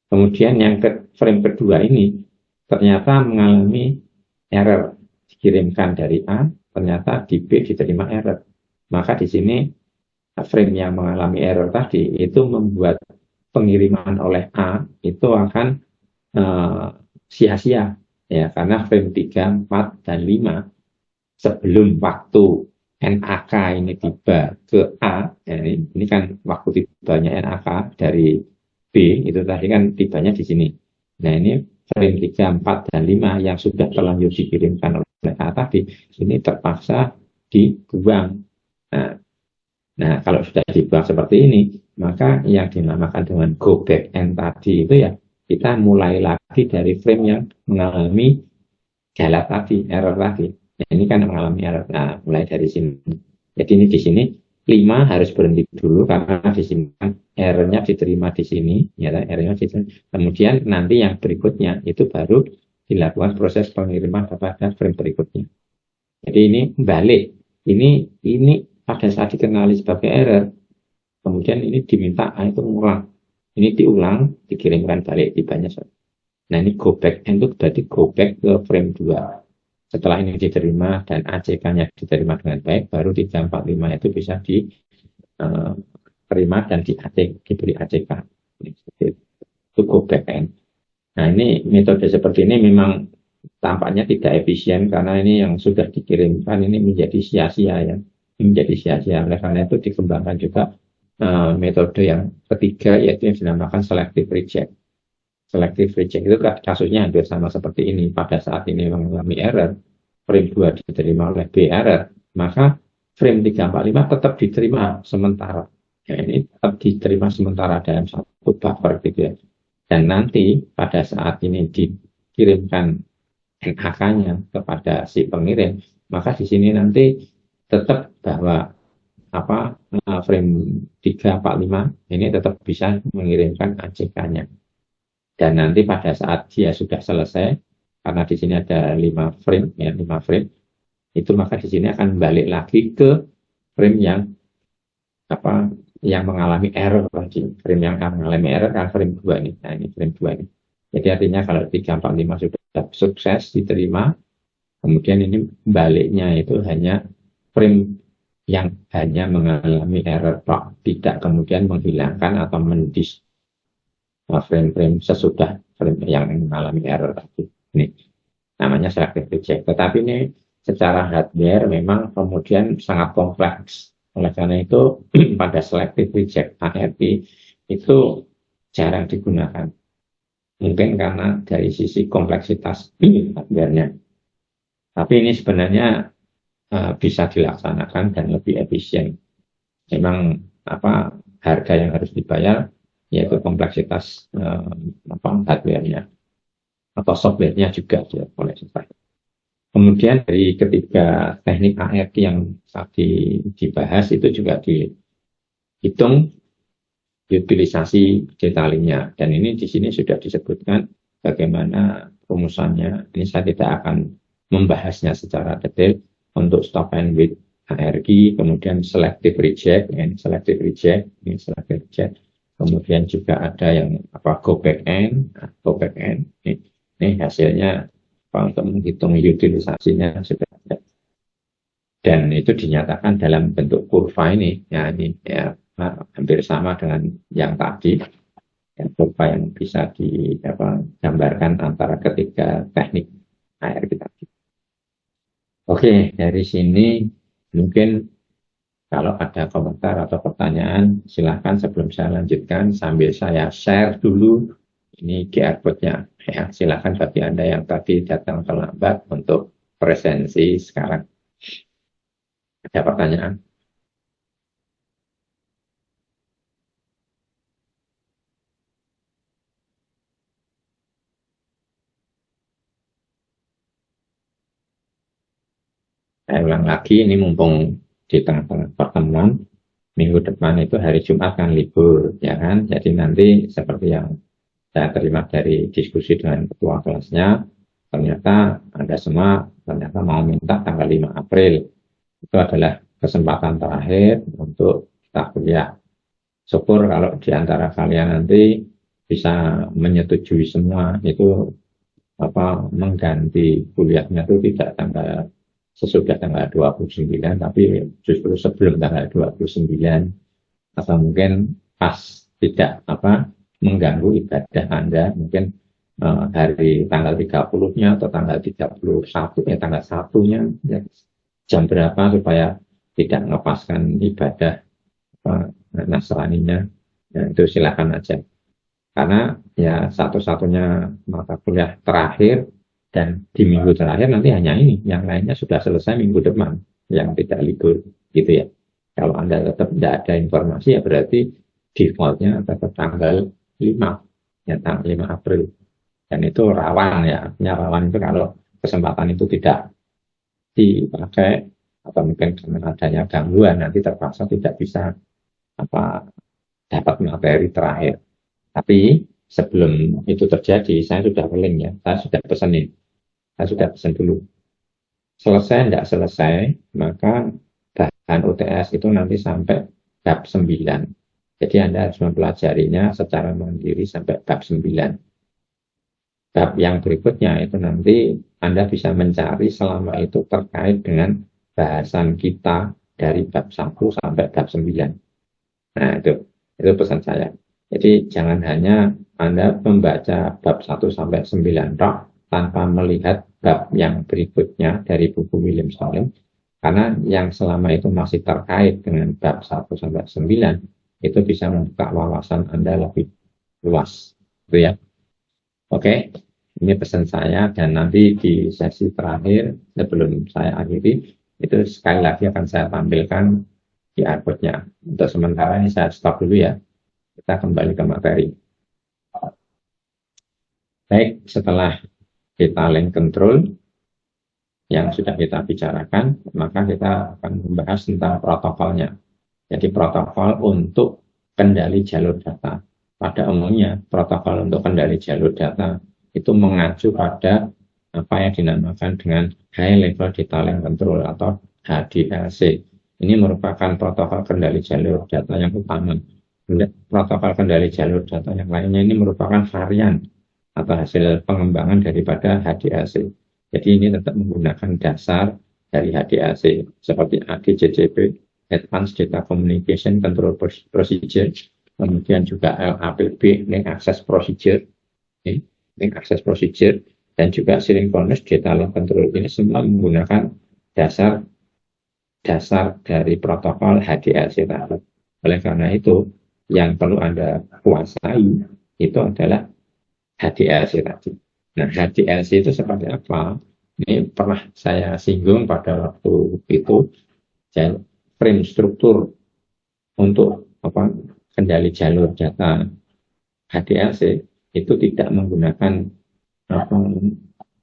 Kemudian yang frame kedua ini ternyata mengalami error. Dikirimkan dari A, ternyata di B diterima error. Maka di sini frame yang mengalami error tadi itu membuat pengiriman oleh A itu akan sia-sia ya, karena frame 3, 4, dan 5 sebelum waktu NAK ini tiba ke A, ya, ini kan waktu tibanya NAK dari B itu tadi kan tibanya di sini. Nah, ini frame 3, 4, dan 5 yang sudah terlanjur dikirimkan oleh A tadi, ini terpaksa dibuang. Nah, kalau sudah dibuang seperti ini, maka yang dinamakan dengan go back end tadi itu ya, kita mulai lagi dari frame yang mengalami galat tadi, error tadi. Nah, ini kan mengalami error. Nah, mulai dari sini. Jadi ini di sini 5 harus berhenti dulu karena di sini kan errornya diterima di sini, ya, errornya diterima. Kemudian nanti yang berikutnya itu baru dilakukan proses pengiriman kepada frame berikutnya. Jadi ini balik. Ini pada saat dikenali sebagai error, kemudian ini diminta itu mengulang. Ini diulang, dikirimkan balik tibanya. Nah, ini go back end itu berarti go back ke frame 2. Setelah ini diterima dan ACK-nya diterima dengan baik, baru 3, 4, 5 itu bisa diterima dan diberi ACK. Itu go back end. Nah, ini metode seperti ini memang tampaknya tidak efisien karena ini yang sudah dikirimkan ini menjadi sia-sia ya. Menjadi sia-sia. Oleh karena itu dikembangkan juga metode yang ketiga, yaitu yang dinamakan selective reject. Selective reject itu kasusnya hampir sama seperti ini. Pada saat ini mengalami error, frame 2 diterima oleh B error, maka frame 3, 4, 5 tetap diterima sementara. Ya, ini tetap diterima sementara dalam satu buffer gitu ya. Dan nanti pada saat ini dikirimkan NAK-nya kepada si pengirim, maka di sini nanti tetap bahwa frame 3, 4, 5 ini tetap bisa mengirimkan ACK-nya. Dan nanti pada saat dia sudah selesai, karena di sini ada 5 frame, ya 5 frame, itu maka di sini akan balik lagi ke frame yang mengalami error lagi. Frame yang mengalami error kan frame 2 ini. Nah, ini frame 2 ini. Jadi artinya kalau 3, 4, 5 sudah sukses diterima, kemudian ini baliknya itu hanya frame yang hanya mengalami error, tidak kemudian menghilangkan atau mendis frame-frame sesudah frame yang mengalami error tadi. Ini namanya selective reject. Tetapi ini secara hardware memang kemudian sangat kompleks. Oleh karena itu pada selective reject ARP itu jarang digunakan. Mungkin karena dari sisi kompleksitas hardware-nya. Tapi ini sebenarnya bisa dilaksanakan dan lebih efisien. Memang harga yang harus dibayar yaitu kompleksitas hardware-nya atau software-nya juga boleh dibayar. Kemudian dari ketiga teknik ARP yang tadi dibahas itu juga dihitung utilisasi detailingnya, dan ini di sini sudah disebutkan bagaimana rumusannya. Ini saya tidak akan membahasnya secara detail. Untuk stop and wait ARP, kemudian selective reject, ini selective reject, kemudian juga ada yang go back end, ini hasilnya untuk menghitung utilisasinya sudah ada. Dan itu dinyatakan dalam bentuk kurva ini, ya ini ya hampir sama dengan yang tadi, yang kurva yang bisa digambarkan antara ketiga teknik ARP tadi. Oke, dari sini mungkin kalau ada komentar atau pertanyaan, silahkan sebelum saya lanjutkan sambil saya share dulu ini QR code-nya. Ya, silahkan bagi Anda yang tadi datang terlambat untuk presensi sekarang. Ada pertanyaan? Saya ulang lagi, ini mumpung di tengah-tengah pertemuan, minggu depan itu hari Jumat kan libur, ya kan? Jadi nanti seperti yang saya terima dari diskusi dengan ketua kelasnya, ternyata Anda semua ternyata mau minta tanggal 5 April. Itu adalah kesempatan terakhir untuk kita kuliah. Syukur kalau di antara kalian nanti bisa menyetujui semua itu mengganti kuliahnya itu tidak tanggal sesudah tanggal 29 tapi justru sebelum tanggal 29 atau mungkin pas tidak mengganggu ibadah Anda mungkin hari tanggal 30-nya atau tanggal 31 tanggal 1-nya ya, jam berapa supaya tidak melepaskan ibadah Nasraninya ya, itu silakan aja karena ya satu-satunya mata kuliah terakhir dan di minggu terakhir nanti hanya ini, yang lainnya sudah selesai minggu depan yang tidak libur gitu ya. Kalau Anda tetap tidak ada informasi ya berarti defaultnya tetap tanggal 5 ya tanggal 5 April dan itu rawan ya, artinya rawan itu kalau kesempatan itu tidak dipakai atau mungkin karena adanya gangguan nanti terpaksa tidak bisa dapat materi terakhir. Tapi sebelum itu terjadi, saya sudah link ya, saya sudah pesenin, saya sudah pesan dulu. Selesai tidak selesai, maka bahan UTS itu nanti sampai bab 9. Jadi Anda harus mempelajarinya secara mandiri sampai bab 9. Bab yang berikutnya itu nanti Anda bisa mencari selama itu terkait dengan bahasan kita dari bab 1 sampai bab 9. Nah, itu pesan saya. Jadi jangan hanya Anda membaca bab 1 sampai 9 tanpa melihat bab yang berikutnya dari buku William Salim. Karena yang selama itu masih terkait dengan bab 1 sampai 9 itu bisa membuka wawasan Anda lebih luas. Gitu ya. Oke, ini pesan saya dan nanti di sesi terakhir sebelum saya akhiri itu sekali lagi akan saya tampilkan di artboardnya. Untuk sementara ini saya stop dulu ya. Kita kembali ke materi. Baik, setelah kita link control yang sudah kita bicarakan, maka kita akan membahas tentang protokolnya. Jadi protokol untuk kendali jalur data. Pada umumnya, protokol untuk kendali jalur data itu mengacu pada apa yang dinamakan dengan High Level Data Link Control atau HDLC. Ini merupakan protokol kendali jalur data yang utama. Protokol kendali jalur data yang lainnya ini merupakan varian atau hasil pengembangan daripada HDLC. Jadi ini tetap menggunakan dasar dari HDLC seperti ADCCP, Advanced Data Communication Control Procedure, kemudian juga LAPB, Link Access Procedure, Link Access Procedure, dan juga Synchronous Data Link Control. Ini semua menggunakan dasar dari protokol HDLC tadi. Oleh karena itu, yang perlu Anda kuasai itu adalah HDLC tadi. Nah, HDLC itu seperti apa? Ini pernah saya singgung pada waktu itu, frame struktur untuk kendali jalur data HDLC itu tidak menggunakan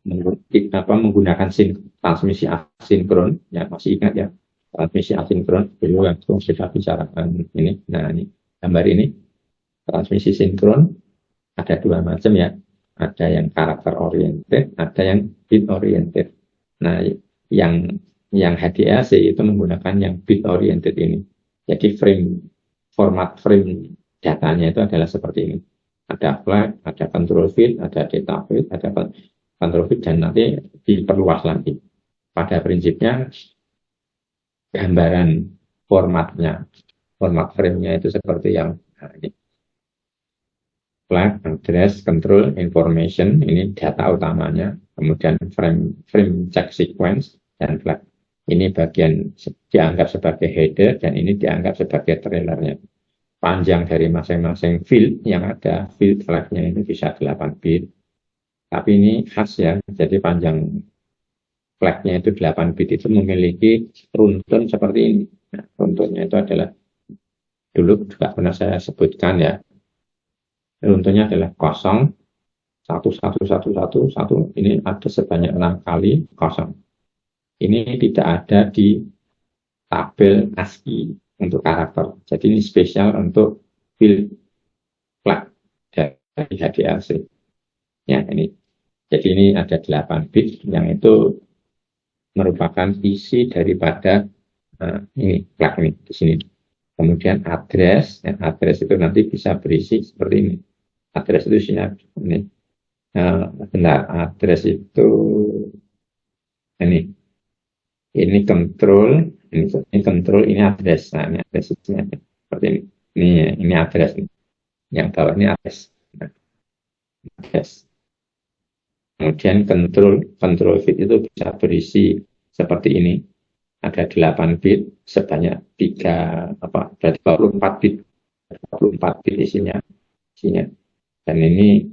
menggunakan transmisi asinkron, ya masih ingat ya, transmisi asinkron dulu yang sudah bicarakan ini. Nah, ini gambar ini transmisi sinkron ada dua macam ya, ada yang karakter oriented, ada yang bit oriented. Nah, yang HDLC itu menggunakan yang bit oriented ini. Jadi format frame datanya itu adalah seperti ini. Ada flag, ada control field, ada data field, ada control field, dan nanti diperluas lagi. Pada prinsipnya gambaran format frame-nya itu seperti yang ini. Flag, address, control, information, ini data utamanya, kemudian frame check sequence, dan flag. Ini bagian dianggap sebagai header, dan ini dianggap sebagai trailernya. Panjang dari masing-masing field yang ada, field flag-nya ini bisa 8 bit. Tapi ini khas ya, jadi panjang flagnya itu 8 bit itu memiliki runtun seperti ini. Nah, runtunnya itu adalah, dulu juga pernah saya sebutkan ya, runtunnya adalah 0, 1, 1, 1, 1, 1, ini ada sebanyak 6 kali 0. Ini tidak ada di tabel ASCII untuk karakter. Jadi ini spesial untuk build flag dari HDLC. Ya, ini. Jadi ini ada 8 bit yang itu merupakan isi daripada ini flag ini di sini. Kemudian address, ya, address itu nanti bisa berisi seperti ini. Address itu isinya ini. Benar, address itu ini control, ini control, ini address. Nah, ini addressnya seperti ini. Ini address ini. Yang bawah ini address. Nah, address. Kemudian control bit itu bisa berisi seperti ini. Ada 8 bit sebanyak 24 bit. 24 bit isinya. Dan ini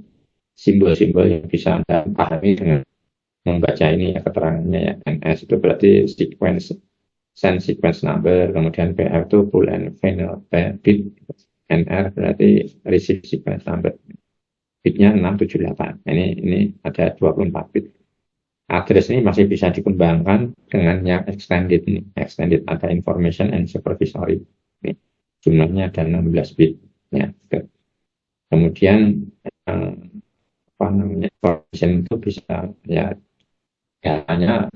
simbol-simbol yang bisa Anda pahami dengan membaca ini ya, keterangannya ya. NS itu berarti send sequence number, kemudian PR itu full and final bit, NR berarti receive sequence number. Bitnya 678. Ini ada 24 bit. Address ini masih bisa dikembangkan dengan yang extended ini. Extended ada information and supervisory. Ini jumlahnya ada 16 bit. Ya. Kemudian information itu bisa ya datanya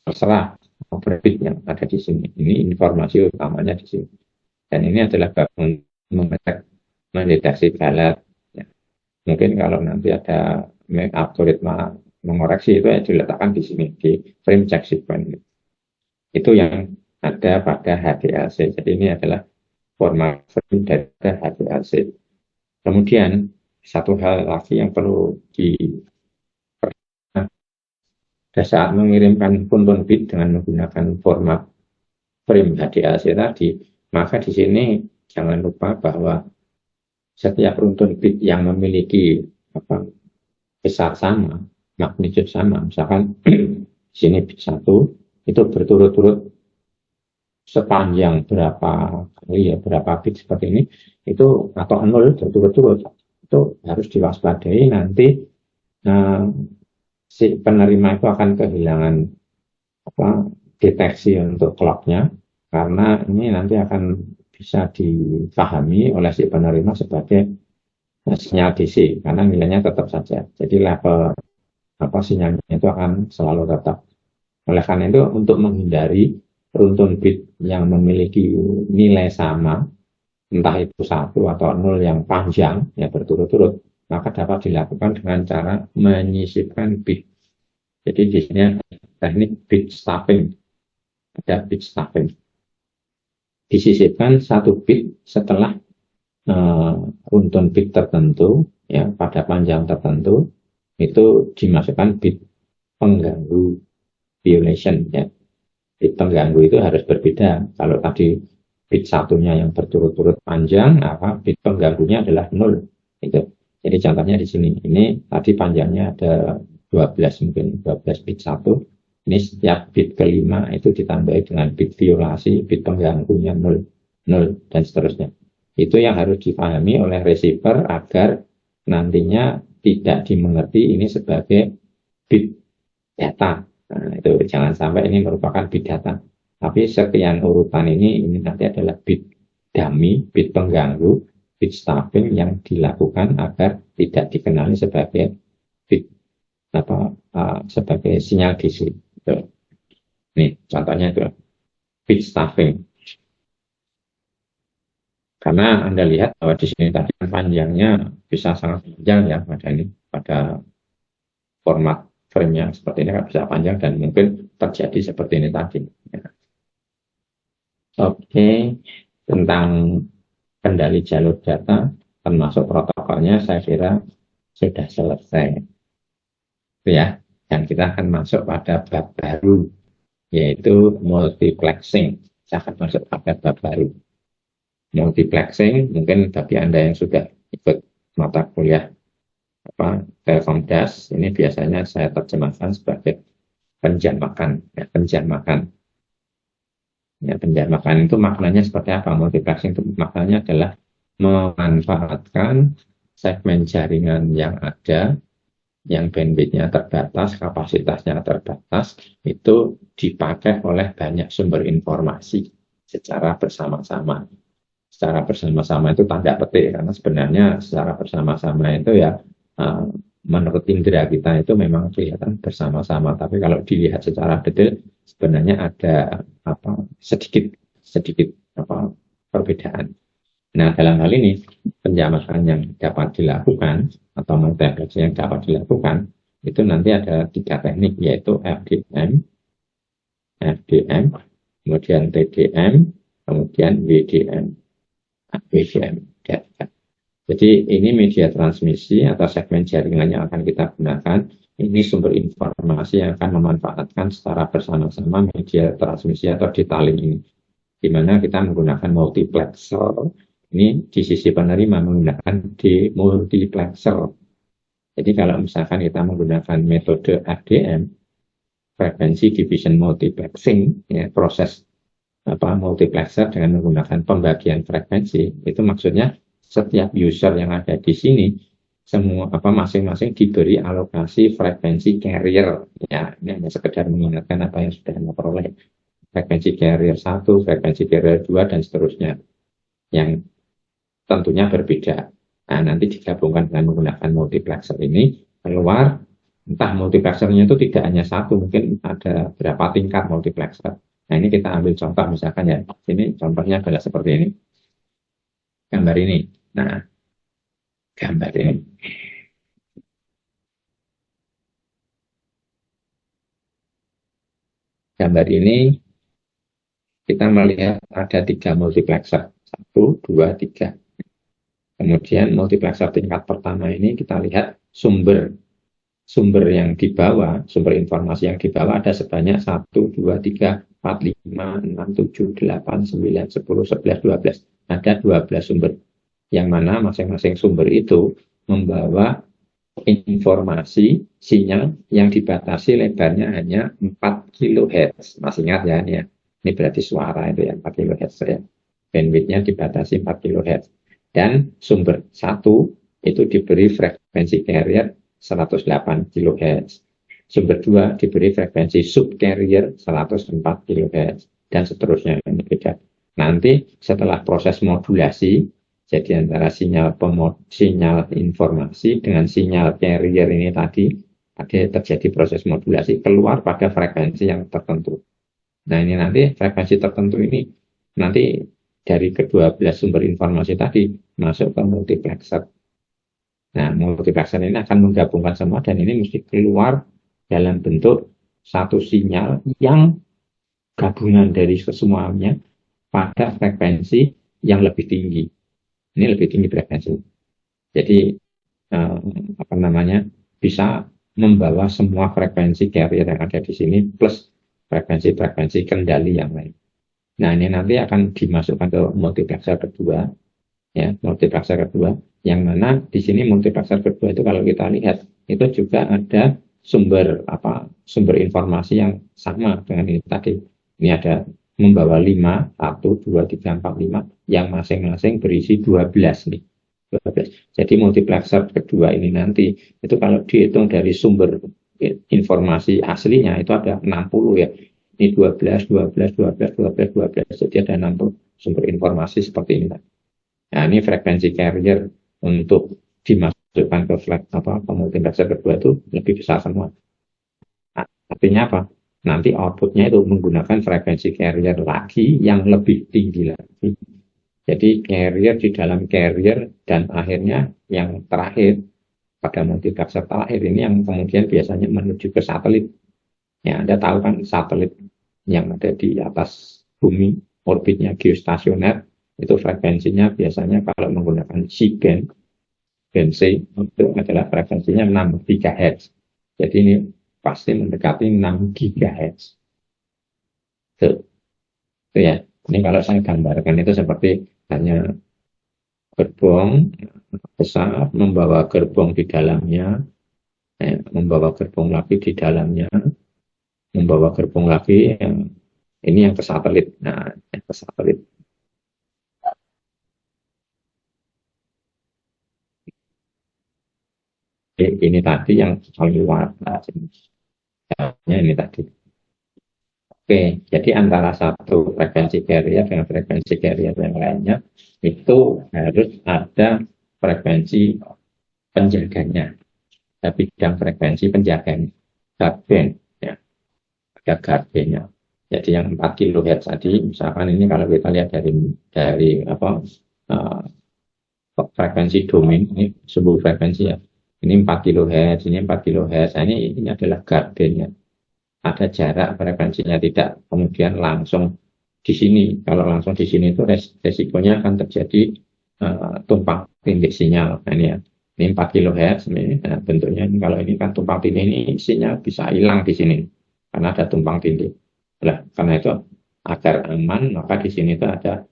terserah bit yang ada di sini. Ini informasi utamanya di sini. Dan ini adalah bagian mendeteksi balat. Mungkin kalau nanti ada algoritma mengoreksi itu ya diletakkan di sini di frame check sequence. Itu yang ada pada HDLC. Jadi ini adalah format frame dari HDLC. Kemudian satu hal lagi yang perlu pada saat mengirimkan runtun bit dengan menggunakan format frame HDLC tadi, maka di sini jangan lupa bahwa setiap runtun bit yang memiliki besar sama, magnitude sama, misalkan sini bit 1 itu berturut-turut sepanjang berapa kali ya, berapa bit seperti ini, itu atau 0 berturut-turut, itu harus diwaspadai nanti si penerima itu akan kehilangan deteksi untuk clocknya, karena ini nanti akan bisa dipahami oleh si penerima sebagai sinyal DC karena nilainya tetap saja. Jadi level sinyalnya itu akan selalu tetap. Oleh karena itu untuk menghindari runtun bit yang memiliki nilai sama, entah itu 1 atau 0 yang panjang ya berturut-turut, maka dapat dilakukan dengan cara menyisipkan bit. Jadi di sini teknik bit stuffing. Ada bit stuffing. Disisipkan 1 bit setelah runtun bit tertentu ya pada panjang tertentu, itu dimasukkan bit pengganggu violation ya. Bit pengganggu itu harus berbeda. Kalau tadi bit satunya yang berturut-turut panjang, bit pengganggunya adalah 0 itu. Jadi contohnya di sini, ini tadi panjangnya ada 12 mungkin 12 bit 1. Ini setiap bit kelima itu ditambahi dengan bit violasi, bit pengganggunya 0, dan seterusnya. Itu yang harus dipahami oleh receiver agar nantinya tidak dimengerti ini sebagai bit data. Nah, itu jangan sampai ini merupakan bit data. Tapi sekian urutan ini nanti adalah bit dummy, bit pengganggu, bit stuffing yang dilakukan agar tidak dikenali sebagai bit sebagai sinyal DC. Nih contohnya itu bit stuffing. Karena Anda lihat bahwa di sini tadi panjangnya bisa sangat panjang ya pada format frame-nya seperti ini kan bisa panjang dan mungkin terjadi seperti ini tadi. Ya. Oke, tentang kendali jalur data termasuk protokolnya saya kira sudah selesai. Ya, dan kita akan masuk pada bab baru, yaitu multiplexing. Saya akan masuk pada bab baru. Multiplexing, mungkin bagi Anda yang sudah ikut mata kuliah Telkomdas, ini biasanya saya terjemahkan sebagai penjamakan. Ya, penjamakan. Ya, penjamakan itu maknanya seperti apa? Multiplexing itu maknanya adalah memanfaatkan segmen jaringan yang ada, yang bandwidth-nya terbatas, kapasitasnya terbatas, itu dipakai oleh banyak sumber informasi secara bersama-sama. Secara bersama-sama itu tanda petik, karena sebenarnya secara bersama-sama itu ya menurut indera kita itu memang kelihatan bersama-sama, tapi kalau dilihat secara detail sebenarnya ada sedikit sedikit perbedaan. Nah, dalam hal ini penjamakan yang dapat dilakukan atau multiplexing yang dapat dilakukan itu nanti ada 3 teknik, yaitu FDM, kemudian TDM, kemudian WDM. Jadi ini media transmisi atau segmen jaringan yang akan kita gunakan. Ini sumber informasi yang akan memanfaatkan secara bersama-sama media transmisi atau detailing ini, di mana kita menggunakan multiplexer. Ini di sisi penerima menggunakan demultiplexer. Jadi kalau misalkan kita menggunakan metode FDM, frekuensi division multiplexing, ya, proses multiplexer dengan menggunakan pembagian frekuensi, itu maksudnya setiap user yang ada di sini semua masing-masing diberi alokasi frekuensi carrier. Ya, ini hanya sekedar mengingatkan apa yang sudah Anda peroleh. Frekuensi carrier 1, frekuensi carrier 2, dan seterusnya. Yang tentunya berbeda. Nah, nanti digabungkan dengan menggunakan multiplexer ini, keluar entah multiplexernya itu tidak hanya satu, mungkin ada berapa tingkat multiplexer. Nah, ini kita ambil contoh misalkan ya, ini contohnya adalah seperti ini. Gambar ini. Nah, gambar ini. Gambar ini kita melihat ada 3 multiplexer. 1, 2, 3. Kemudian multiplexer tingkat pertama ini kita lihat sumber yang dibawa, sumber informasi yang dibawa ada sebanyak 1, 2, 3, 4, 5, 6, 7, 8, 9, 10, 11, 12. Ada 12 sumber, yang mana masing-masing sumber itu membawa informasi sinyal yang dibatasi lebarnya hanya 4 kHz. Masih ingat ya, ini berarti suara itu ya, 4 kHz ya. Bandwidth-nya dibatasi 4 kHz. Dan sumber 1 itu diberi frekuensi carrier 108 kHz. Sumber 2 diberi frekuensi subcarrier 104 kHz. Dan seterusnya. Ini beda. Nanti setelah proses modulasi, jadi antara sinyal informasi dengan sinyal carrier ini tadi, ada terjadi proses modulasi keluar pada frekuensi yang tertentu. Nah, ini nanti frekuensi tertentu ini nanti dari ke-12 sumber informasi tadi masuk ke multiplexer. Nah, multiplexer ini akan menggabungkan semua dan ini mesti keluar dalam bentuk satu sinyal yang gabungan dari kesemuanya pada frekuensi yang lebih tinggi. Ini lebih tinggi frekuensi. Jadi bisa membawa semua frekuensi carrier yang ada di sini plus frekuensi-frekuensi kendali yang lain. Nah, ini nanti akan dimasukkan ke multiplexer kedua, ya, multiplexer kedua, yang mana di sini multiplexer kedua itu kalau kita lihat itu juga ada sumber informasi yang sama dengan ini tadi. Ini ada membawa 5, 1, 2, 3, 4, 5 yang masing-masing berisi 12 nih. 12. Jadi multiplexer kedua ini nanti itu kalau dihitung dari sumber informasi aslinya itu ada 60 ya. Ini 12, 12, 12, 12, 12. Jadi ada 60 sumber informasi seperti ini. Nah, ini frekuensi carrier untuk dimasukkan ke multiplexer kedua itu lebih besar semua. Nah, artinya apa? Nanti outputnya itu menggunakan frekuensi carrier lagi yang lebih tinggi lagi. Jadi carrier di dalam carrier dan akhirnya yang terakhir pada multiplexer terakhir ini yang kemudian biasanya menuju ke satelit. Ya, Anda tahu kan satelit yang ada di atas bumi, orbitnya geostasioner, itu frekuensinya biasanya kalau menggunakan C-band, band C, itu adalah frekuensinya 6 GHz. Jadi ini pasti mendekati 6 GHz. Itu ya. Ini kalau saya gambarkan itu seperti hanya gerbong besar, membawa gerbong di dalamnya, membawa gerbong lagi di dalamnya, membawa gerbong lagi yang ini yang ke satelit. Nah, yang ke satelit. Ini tadi yang paling luar. Nah, ini tadi. Oke, jadi antara satu frekuensi carrier dengan frekuensi carrier yang lainnya itu harus ada frekuensi penjaganya, ada bidang frekuensi penjaganya, guard band, ya, ada guard band-nya. Jadi yang 4 kHz tadi, misalkan ini kalau kita lihat dari apa frekuensi domain, ini sebuah frekuensi ya, ini 4 kHz, ini 4 kHz, nah, ini adalah guard band-nya. Ada jarak frekuensinya, tidak kemudian langsung di sini. Kalau langsung di sini itu resikonya akan terjadi tumpang tindih sinyal. Nah, ini ya, ini 4 kHz ini, nah, bentuknya ini, kalau ini kan tumpang tindih, ini sinyal bisa hilang di sini karena ada tumpang tindih. Nah, karena itu agar aman maka di sini itu ada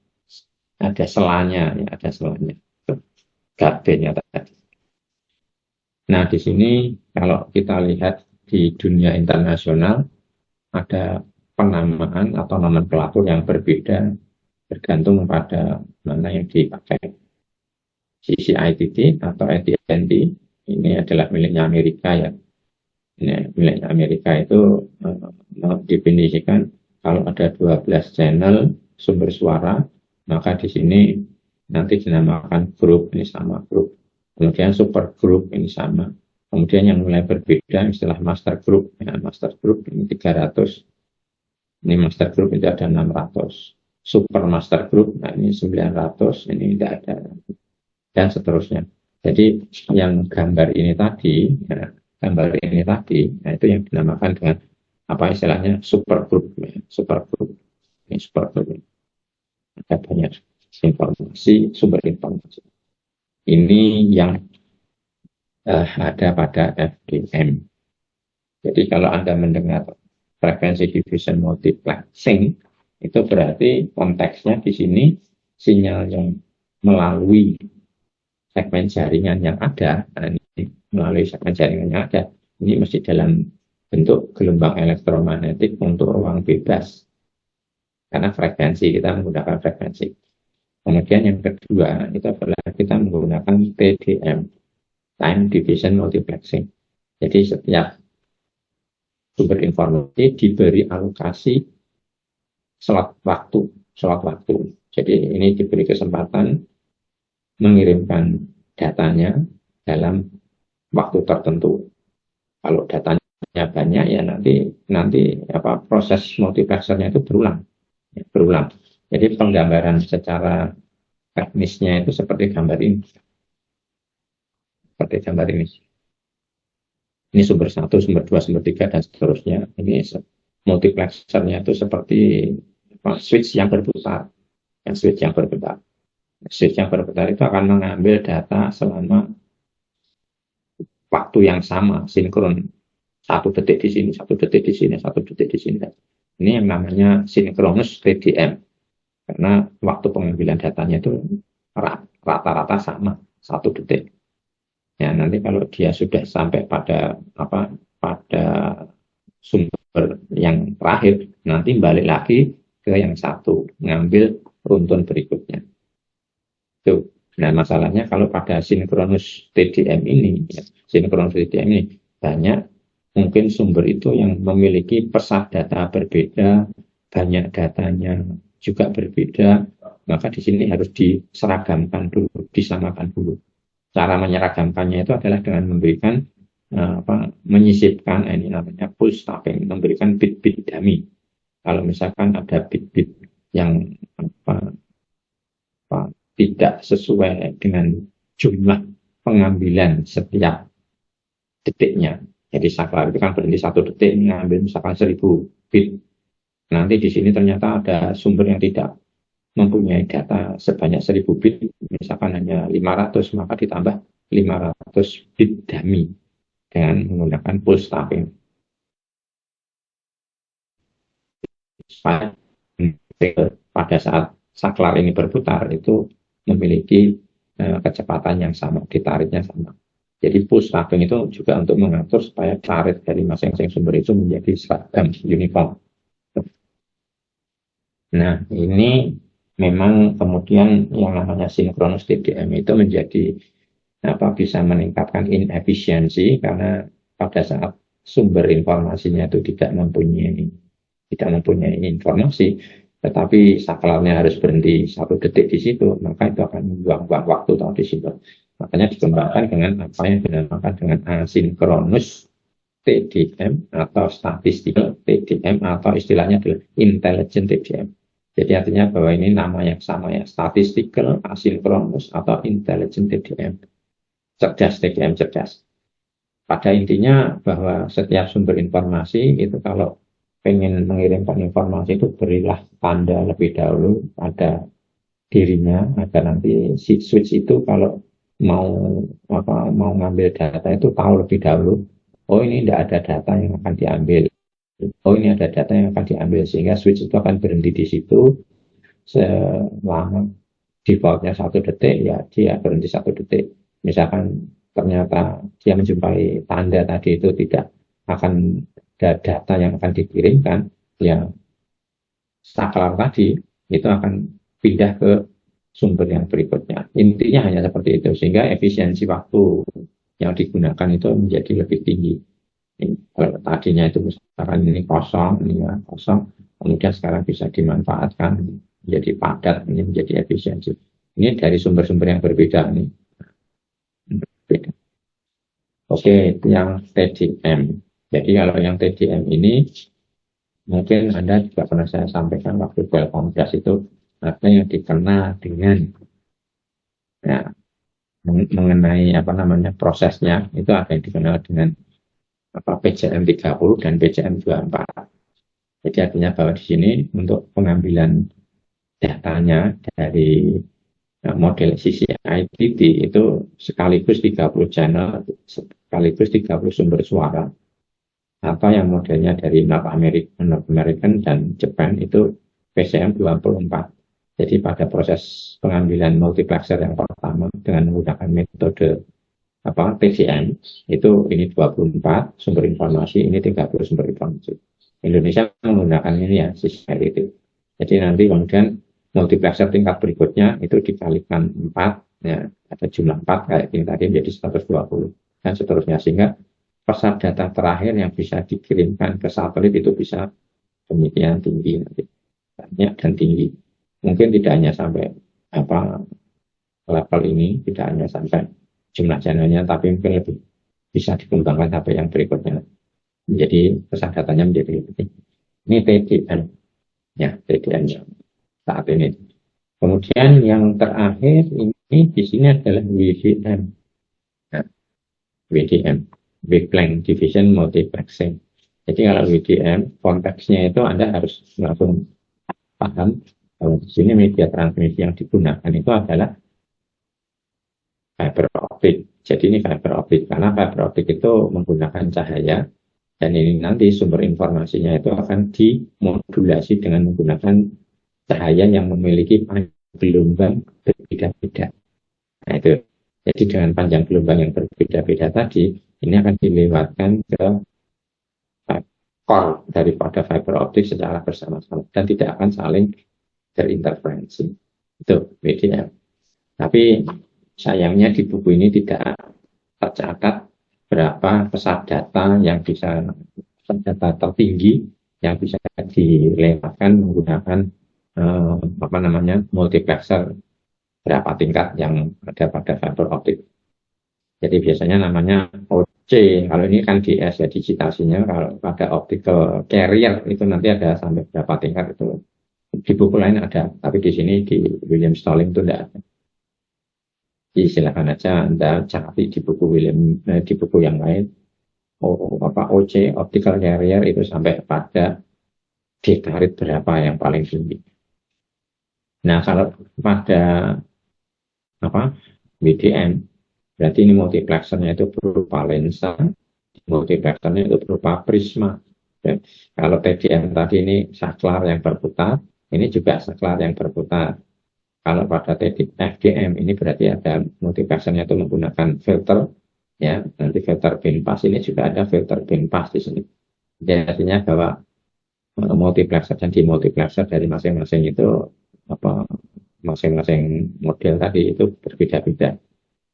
selanya, ya, ada selanya. Gardenya tadi. Nah, di sini kalau kita lihat di dunia internasional ada penamaan atau nomenklatur yang berbeda bergantung pada mana yang dipakai. CCITT atau AT&T ini adalah miliknya Amerika ya. Ini miliknya Amerika itu definisikan kalau ada 12 channel sumber suara maka di sini nanti dinamakan grup, ini sama grup. Kemudian super group ini sama. Kemudian yang mulai berbeda istilah master group. Ya, master group ini 300. Ini master group itu ada 600. Super master group, nah ini 900, ini tidak ada. Dan seterusnya. Jadi yang gambar ini tadi, ya, nah itu yang dinamakan dengan apa istilahnya super group. Ya, super group. Ini super group. Ada banyak informasi, sumber informasi. Ini yang ada pada FDM. Jadi kalau Anda mendengar frekuensi division multiplexing, itu berarti konteksnya di sini sinyal yang melalui segmen jaringan yang ada, melalui segmen jaringan yang ada, ini mesti dalam bentuk gelombang elektromagnetik untuk ruang bebas. Karena frekuensi, kita menggunakan frekuensi. Kemudian yang kedua, itu adalah kita menggunakan TDM, time division multiplexing. Jadi setiap sumber informasi diberi alokasi slot waktu. Jadi ini diberi kesempatan mengirimkan datanya dalam waktu tertentu. Kalau datanya banyak ya nanti apa proses multiplexernya itu berulang. Jadi penggambaran secara teknisnya itu seperti gambar ini. Ini sumber 1, sumber 2, sumber 3, dan seterusnya. Ini multiplexernya itu seperti switch yang berputar. Switch yang berputar itu akan mengambil data selama waktu yang sama, sinkron. 1 detik di sini, 1 detik di sini, 1 detik di sini. Ini yang namanya sinkronus TDM. Karena waktu pengambilan datanya itu rata-rata sama, 1 detik. Ya, nanti kalau dia sudah sampai pada sumber yang terakhir, nanti balik lagi ke yang satu, ngambil runtun berikutnya. Tuh. Nah, masalahnya kalau pada sinkronus TDM ini, banyak mungkin sumber itu yang memiliki pesat data berbeda, banyak datanya juga berbeda, maka di sini harus diseragamkan dulu, disamakan dulu. Cara menyeragamkannya itu adalah dengan memberikan menyisipkan, ini namanya pulse stuffing, memberikan bit-bit dummy. Kalau misalkan ada bit-bit yang tidak sesuai dengan jumlah pengambilan setiap detiknya. Jadi saklar itu kan berhenti 1 detik, mengambil misalkan 1000 bit. Nanti di sini ternyata ada sumber yang tidak mempunyai data sebanyak 1000 bit, misalkan hanya 500, maka ditambah 500 bit dummy dengan menggunakan pulse stuffing. Pada saat saklar ini berputar itu memiliki kecepatan yang sama, ditariknya sama. Jadi push-tabing itu juga untuk mengatur supaya karet dari masing-masing sumber itu menjadi seragam, uniform. Nah, ini memang kemudian yang namanya sinkronus TDM itu menjadi bisa meningkatkan inefisiensi karena pada saat sumber informasinya itu tidak mempunyai informasi, tetapi saklarnya harus berhenti 1 detik di situ, maka itu akan membuang-buang waktu di situ. Makanya dikembangkan dengan apa yang dinamakan dengan asinkronus TDM atau statistical TDM atau istilahnya adalah intelligent TDM. Jadi artinya bahwa ini nama yang sama ya, statistical, asinkronus atau intelligent TDM. Cerdas, TDM cerdas. Pada intinya bahwa setiap sumber informasi itu kalau pengen mengirimkan informasi itu berilah tanda lebih dahulu pada dirinya agar nanti si switch itu kalau mau ngambil data itu tahu lebih dahulu, oh ini tidak ada data yang akan diambil, oh ini ada data yang akan diambil, sehingga switch itu akan berhenti di situ selama defaultnya 1 detik, ya dia berhenti 1 detik. Misalkan ternyata dia menjumpai tanda tadi itu tidak akan ada data yang akan dikirimkan, ya saklar tadi itu akan pindah ke sumber yang berikutnya. Intinya hanya seperti itu, sehingga efisiensi waktu yang digunakan itu menjadi lebih tinggi. Kalau tadinya itu misalkan ini kosong, ini ya kosong, kemudian sekarang bisa dimanfaatkan menjadi padat, ini menjadi efisiensi. Ini dari sumber-sumber yang berbeda nih. Beda. Oke, itu yang TDM. Jadi kalau yang TDM ini mungkin Anda juga pernah saya sampaikan waktu Belkomdas itu ada yang dikenal dengan ya, mengenai prosesnya itu ada yang dikenal dengan PCM 30 dan PCM 24. Jadi artinya bahwa di sini untuk pengambilan datanya dari model CCIDT itu sekaligus 30 channel, sekaligus 30 sumber suara. Atau yang modelnya dari North American dan Jepang itu PCM 24. Jadi pada proses pengambilan multiplexer yang pertama dengan menggunakan metode TDM itu ini 24 sumber informasi, ini 30 sumber informasi. Indonesia menggunakan ini ya CCIDT. Jadi nanti kemudian multiplexer tingkat berikutnya itu dikalikan 4, ya ada jumlah 4 kayak ini tadi menjadi 120 dan seterusnya, sehingga pesat data terakhir yang bisa dikirimkan ke satelit itu bisa demikian tinggi nanti, banyak dan tinggi. Mungkin tidak hanya sampai level ini, tidak hanya sampai jumlah channelnya, tapi mungkin lebih bisa dikembangkan sampai yang berikutnya. Jadi pesat datanya menjadi lebih tinggi. Ini TDM, ya TDM saat ini. Kemudian yang terakhir ini di sini adalah WDM. Nah, WDM, Wavelength Division Multiplexing. Jadi kalau WDM konteksnya itu Anda harus langsung paham kalau di sini media transmisi yang digunakan itu adalah fiber optik. Jadi ini fiber optik karena fiber optik itu menggunakan cahaya dan ini nanti sumber informasinya itu akan dimodulasi dengan menggunakan cahaya yang memiliki panjang gelombang berbeda-beda. Nah itu, jadi dengan panjang gelombang yang berbeda-beda tadi, ini akan dilewatkan ke core daripada fiber optik secara bersama-sama dan tidak akan saling terinterferensi. Itu WDM. Tapi sayangnya di buku ini tidak tercatat berapa pesat data yang bisa, pesat data tertinggi yang bisa dilewatkan menggunakan multiplexer, berapa tingkat yang ada pada fiber optik. Jadi biasanya namanya OC, kalau ini kan DS ya digitasinya, kalau pada optical carrier itu nanti ada sampai berapa tingkat itu. Di buku lain ada, tapi di sini di William Stalling itu tidak ada. Jadi silakan aja Anda cari di buku di buku yang lain. OC, optical carrier itu sampai pada dekarit berapa yang paling tinggi. Nah, kalau pada WDM, berarti ini multiplexernya itu berupa lensa, multiplexernya itu berupa prisma. Dan kalau TDM tadi ini saklar yang berputar, ini juga saklar yang berputar. Kalau pada FDM ini berarti ada multiplexernya itu menggunakan filter Ya, nanti filter band pass ini juga ada filter band pass di sini. Jadi artinya bahwa multiplexer dan demultiplexer dari masing-masing itu apa masing-masing model tadi itu berbeda-beda.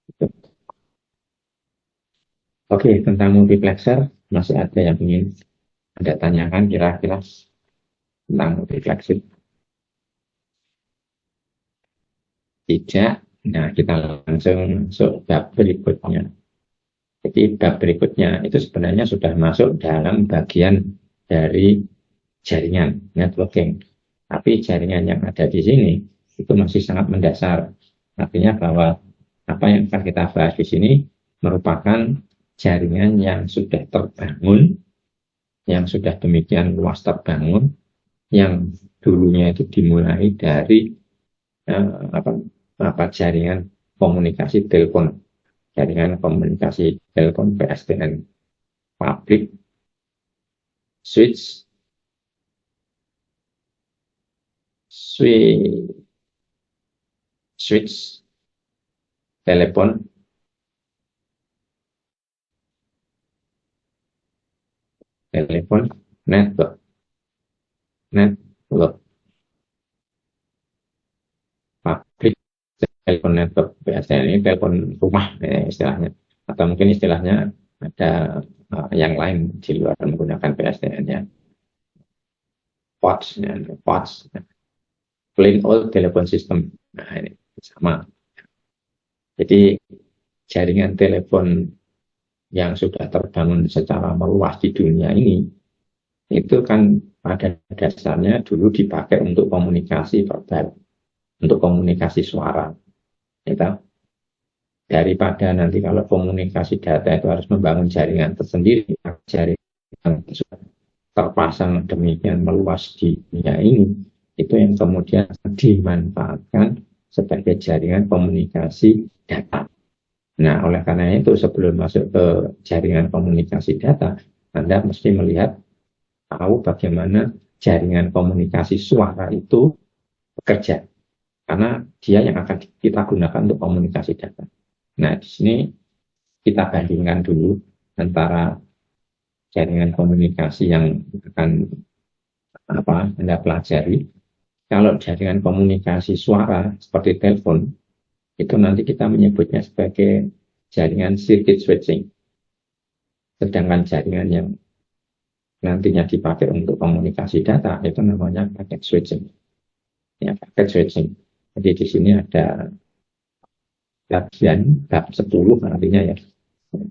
Gitu. Oke, tentang multiplexer masih ada yang ingin Anda tanyakan kira-kira tentang multiplexer? Tidak. Nah, kita langsung masuk bab berikutnya. Jadi bab berikutnya itu sebenarnya sudah masuk dalam bagian dari jaringan networking. Tapi jaringan yang ada di sini itu masih sangat mendasar. Artinya bahwa apa yang akan kita bahas di sini merupakan jaringan yang sudah terbangun, yang sudah demikian luas terbangun, yang dulunya itu dimulai dari jaringan komunikasi telepon, jaringan komunikasi telepon PSTN, public switch, switch telepon network public telepon network. Biasanya ini telepon rumah istilahnya, atau mungkin istilahnya ada yang lain di luar menggunakan PSTN ya. POTS, plain old telephone system. Nah ini sama. Jadi jaringan telepon yang sudah terbangun secara meluas di dunia ini itu kan pada dasarnya dulu dipakai untuk komunikasi verbal, untuk komunikasi suara. Gitu. Daripada nanti kalau komunikasi data itu harus membangun jaringan tersendiri, jaringan sudah terpasang demikian meluas di dunia ini, itu yang kemudian dimanfaatkan sebagai jaringan komunikasi data. Nah, oleh karena itu sebelum masuk ke jaringan komunikasi data, Anda mesti melihat tahu bagaimana jaringan komunikasi suara itu bekerja. Karena dia yang akan kita gunakan untuk komunikasi data. Nah, di sini kita bandingkan dulu antara jaringan komunikasi yang akan Anda pelajari. Kalau jaringan komunikasi suara seperti telepon, itu nanti kita menyebutnya sebagai jaringan circuit switching. Sedangkan jaringan yang nantinya dipakai untuk komunikasi data itu namanya packet switching. Ya, packet switching. Jadi di sini ada bagian bab 10 artinya ya.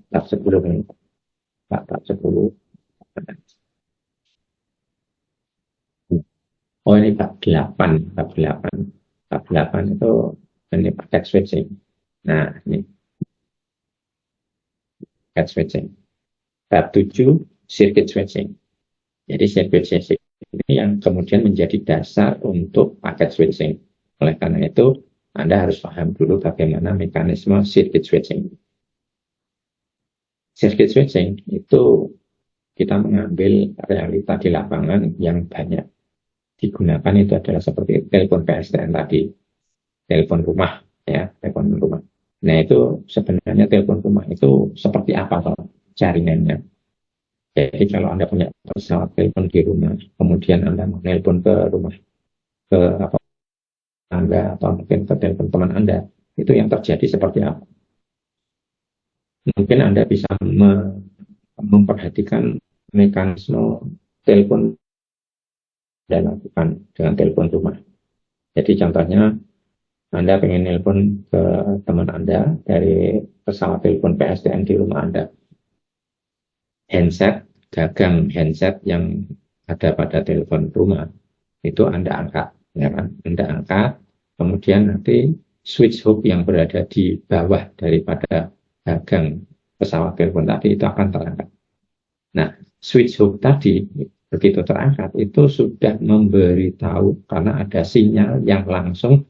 Bab 10 ini. Bab 10. Oh ini bab 8, bab 8. Bab 8 itu ini packet switching. Nah, ini packet switching. Bab 7 circuit switching. Jadi circuit switching ini yang kemudian menjadi dasar untuk packet switching. Oleh karena itu, Anda harus paham dulu bagaimana mekanisme circuit switching. Circuit switching itu kita mengambil realita di lapangan yang banyak digunakan itu adalah seperti telepon PSTN tadi, telepon rumah, ya, telepon rumah. Nah itu sebenarnya telepon rumah itu seperti apa jaringannya? Jadi kalau Anda punya pesawat telepon di rumah, kemudian Anda menelpon ke rumah, ke Anda atau mungkin ke telepon teman Anda, itu yang terjadi seperti apa? Mungkin Anda bisa memperhatikan mekanisme telepon dan lakukan dengan telepon rumah. Jadi contohnya Anda pengen telepon ke teman Anda dari pesawat telepon PSTN di rumah Anda. Gagang handset yang ada pada telepon rumah itu Anda angkat, ya kan? Anda angkat, kemudian nanti switch hook yang berada di bawah daripada gagang pesawat telepon tadi itu akan terangkat. Nah, switch hook tadi begitu terangkat itu sudah memberitahu karena ada sinyal yang langsung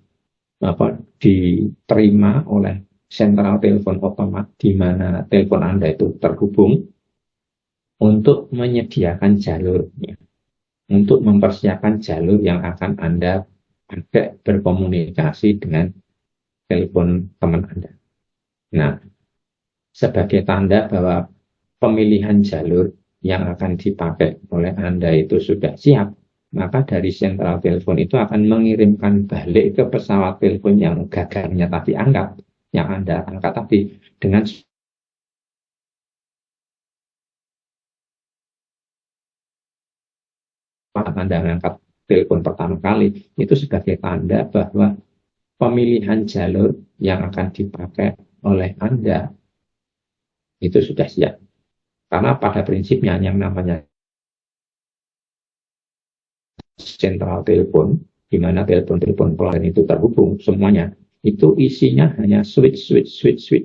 diterima oleh sentral telepon otomat di mana telepon Anda itu terhubung untuk menyediakan jalurnya, untuk mempersiapkan jalur yang akan Anda pakai berkomunikasi dengan telepon teman Anda. Nah, sebagai tanda bahwa pemilihan jalur yang akan dipakai oleh Anda itu sudah siap, maka dari sentral telepon itu akan mengirimkan balik ke pesawat telepon yang gagalnya tadi angkat, yang Anda angkat tadi, dengan saat Anda angkat telepon pertama kali, itu sebagai tanda bahwa pemilihan jalur yang akan dipakai oleh Anda itu sudah siap. Karena pada prinsipnya yang namanya sentral telepon, di mana telepon-telepon pelanggan itu terhubung semuanya, itu isinya hanya switch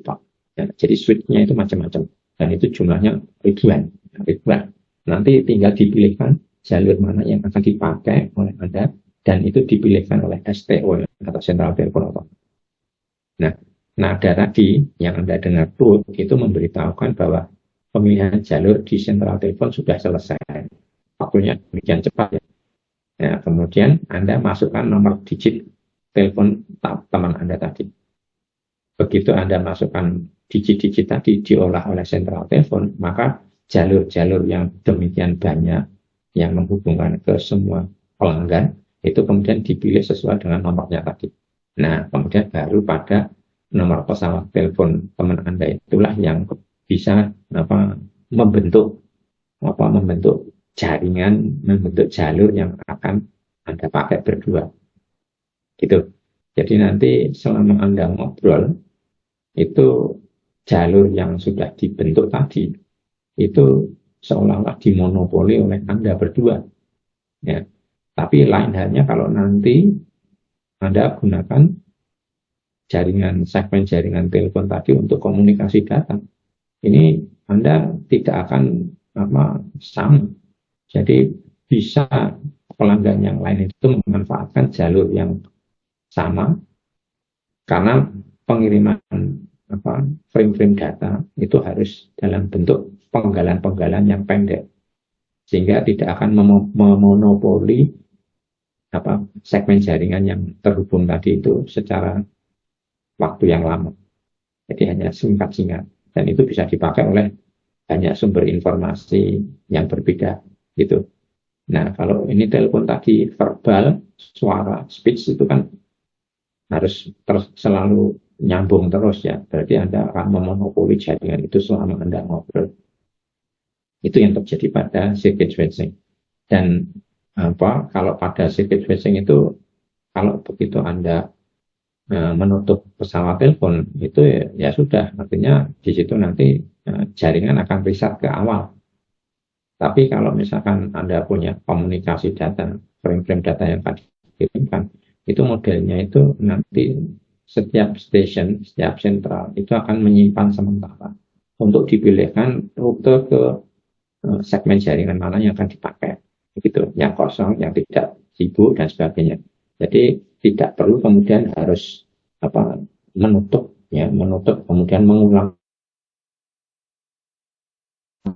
Pak. Ya, jadi switchnya itu macam-macam, dan itu jumlahnya ribuan. Nanti tinggal dipilihkan jalur mana yang akan dipakai oleh Anda, dan itu dipilihkan oleh STO atau sentral telepon. Nah, nada tadi yang Anda dengar itu memberitahukan bahwa pemilihan jalur di sentral telepon sudah selesai. Waktunya demikian cepat ya. Nah, kemudian Anda masukkan nomor digit telepon teman Anda tadi. Begitu Anda masukkan digit-digit tadi diolah oleh sentral telepon, maka jalur-jalur yang demikian banyak yang menghubungkan ke semua pelanggan itu kemudian dipilih sesuai dengan nomornya tadi. Nah, kemudian baru pada nomor pesawat telepon teman Anda itulah yang bisa membentuk jaringan, membentuk jalur yang akan Anda pakai berdua. Gitu. Jadi nanti selama Anda ngobrol, itu jalur yang sudah dibentuk tadi, itu seolah-olah dimonopoli oleh Anda berdua. Ya. Tapi lain halnya kalau nanti Anda gunakan segmen jaringan telepon tadi untuk komunikasi data. Ini Anda tidak akan sama. Jadi bisa pelanggan yang lain itu memanfaatkan jalur yang sama karena pengiriman frame-frame data itu harus dalam bentuk penggalan-penggalan yang pendek sehingga tidak akan memonopoli segmen jaringan yang terhubung tadi itu secara waktu yang lama. Jadi hanya singkat-singkat dan itu bisa dipakai oleh banyak sumber informasi yang berbeda gitu. Nah, kalau ini telepon tadi verbal, suara, speech itu kan harus selalu nyambung terus ya. Berarti Anda akan memonopoli jaringan itu selama Anda ngobrol. Itu yang terjadi pada circuit switching. Dan kalau pada circuit switching itu, kalau begitu Anda menutup pesawat telepon itu ya sudah, artinya di situ nanti jaringan akan reset ke awal. Tapi kalau misalkan Anda punya komunikasi data, frame-frame data yang akan dikirimkan, itu modelnya itu nanti setiap station, setiap sentral itu akan menyimpan sementara untuk dipilihkan rute ke segmen jaringan mana yang akan dipakai, begitu, yang kosong, yang tidak sibuk dan sebagainya. Jadi tidak perlu kemudian harus menutup kemudian mengulang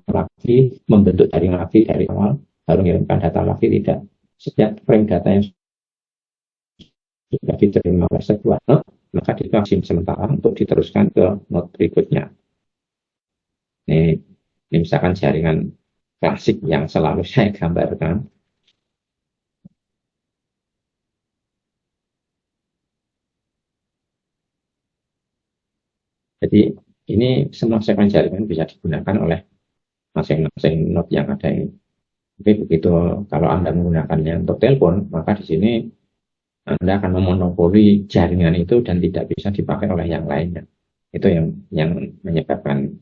lagi, membentuk jaringan lagi dari awal, baru mengirimkan data lagi, tidak. Setiap frame data yang sudah diterima oleh sebuah node, maka dikasih sementara untuk diteruskan ke node berikutnya. Ini misalkan jaringan klasik yang selalu saya gambarkan. Jadi ini semua segmen jaringan bisa digunakan oleh masing-masing node yang ada ini. Tapi begitu kalau Anda menggunakannya untuk telepon, maka di sini Anda akan memonopoli jaringan itu dan tidak bisa dipakai oleh yang lainnya. Itu yang menyebabkan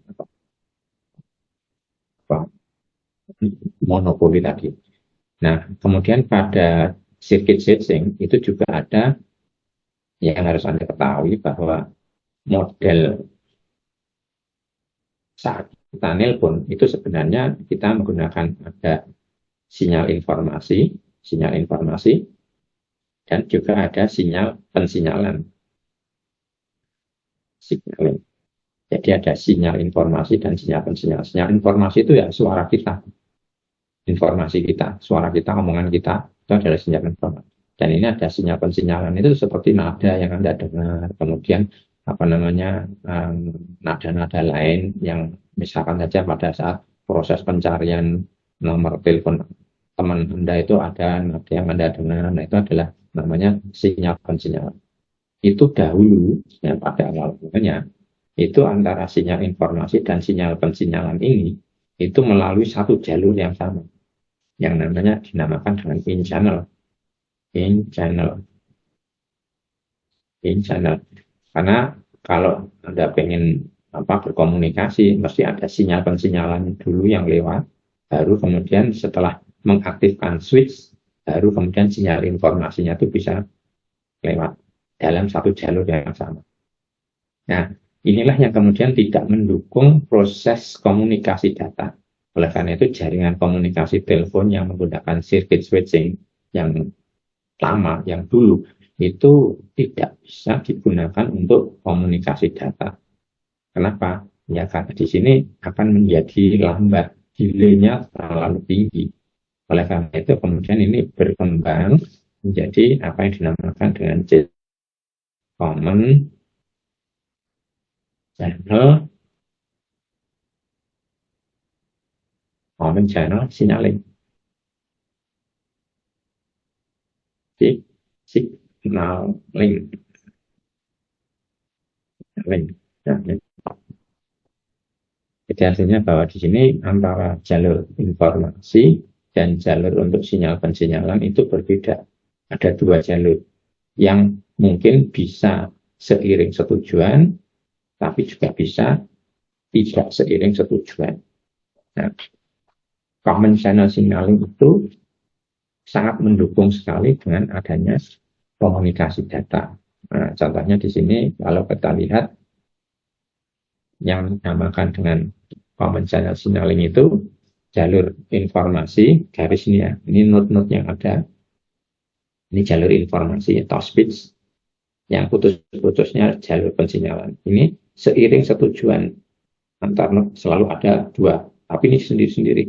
monopoli tadi. Nah, kemudian pada circuit switching itu juga ada yang harus Anda ketahui bahwa model saat kita nelpon itu sebenarnya kita menggunakan ada sinyal informasi, dan juga ada sinyal pensinyalan. Jadi ada sinyal informasi dan sinyal pensinyalan. Sinyal informasi itu ya suara kita, informasi kita, suara kita, omongan kita, itu adalah sinyal informasi. Dan ini ada sinyal pensinyalan, itu seperti nada yang Anda dengar, kemudian apa namanya nada-nada lain yang misalkan saja pada saat proses pencarian nomor telepon teman Anda itu ada nada yang Anda dengar, nah itu adalah namanya sinyal pensinyalan. Itu dahulu ya, pada awalnya itu antara sinyal informasi dan sinyal pensinyalan ini itu melalui satu jalur yang sama yang namanya dinamakan dengan in channel. In channel. In channel. Karena kalau Anda pengen berkomunikasi, mesti ada sinyal pensinyalan dulu yang lewat, baru kemudian setelah mengaktifkan switch, baru kemudian sinyal informasinya itu bisa lewat dalam satu jalur yang sama. Nah, inilah yang kemudian tidak mendukung proses komunikasi data. Oleh karena itu, jaringan komunikasi telepon yang menggunakan circuit switching yang lama, yang dulu, itu tidak bisa digunakan untuk komunikasi data. Kenapa? Ya karena di sini akan menjadi lambat, delay-nya terlalu tinggi. Oleh karena itu kemudian ini berkembang menjadi apa yang dinamakan dengan common channel signaling. Signaling. Jadi artinya bahwa di sini antara jalur informasi dan jalur untuk sinyal pensinyalan itu berbeda. Ada dua jalur yang mungkin bisa seiring setujuan, tapi juga bisa tidak seiring setujuan. Nah, common channel signaling itu sangat mendukung sekali dengan adanya komunikasi data. Nah, contohnya di sini kalau kita lihat yang dinamakan dengan common channel signaling itu jalur informasi garis ini ya, ini node-node yang ada, ini jalur informasi atau speech, yang putus-putusnya jalur pensinyalan. Ini seiring setujuan antar node selalu ada dua, tapi ini sendiri-sendiri,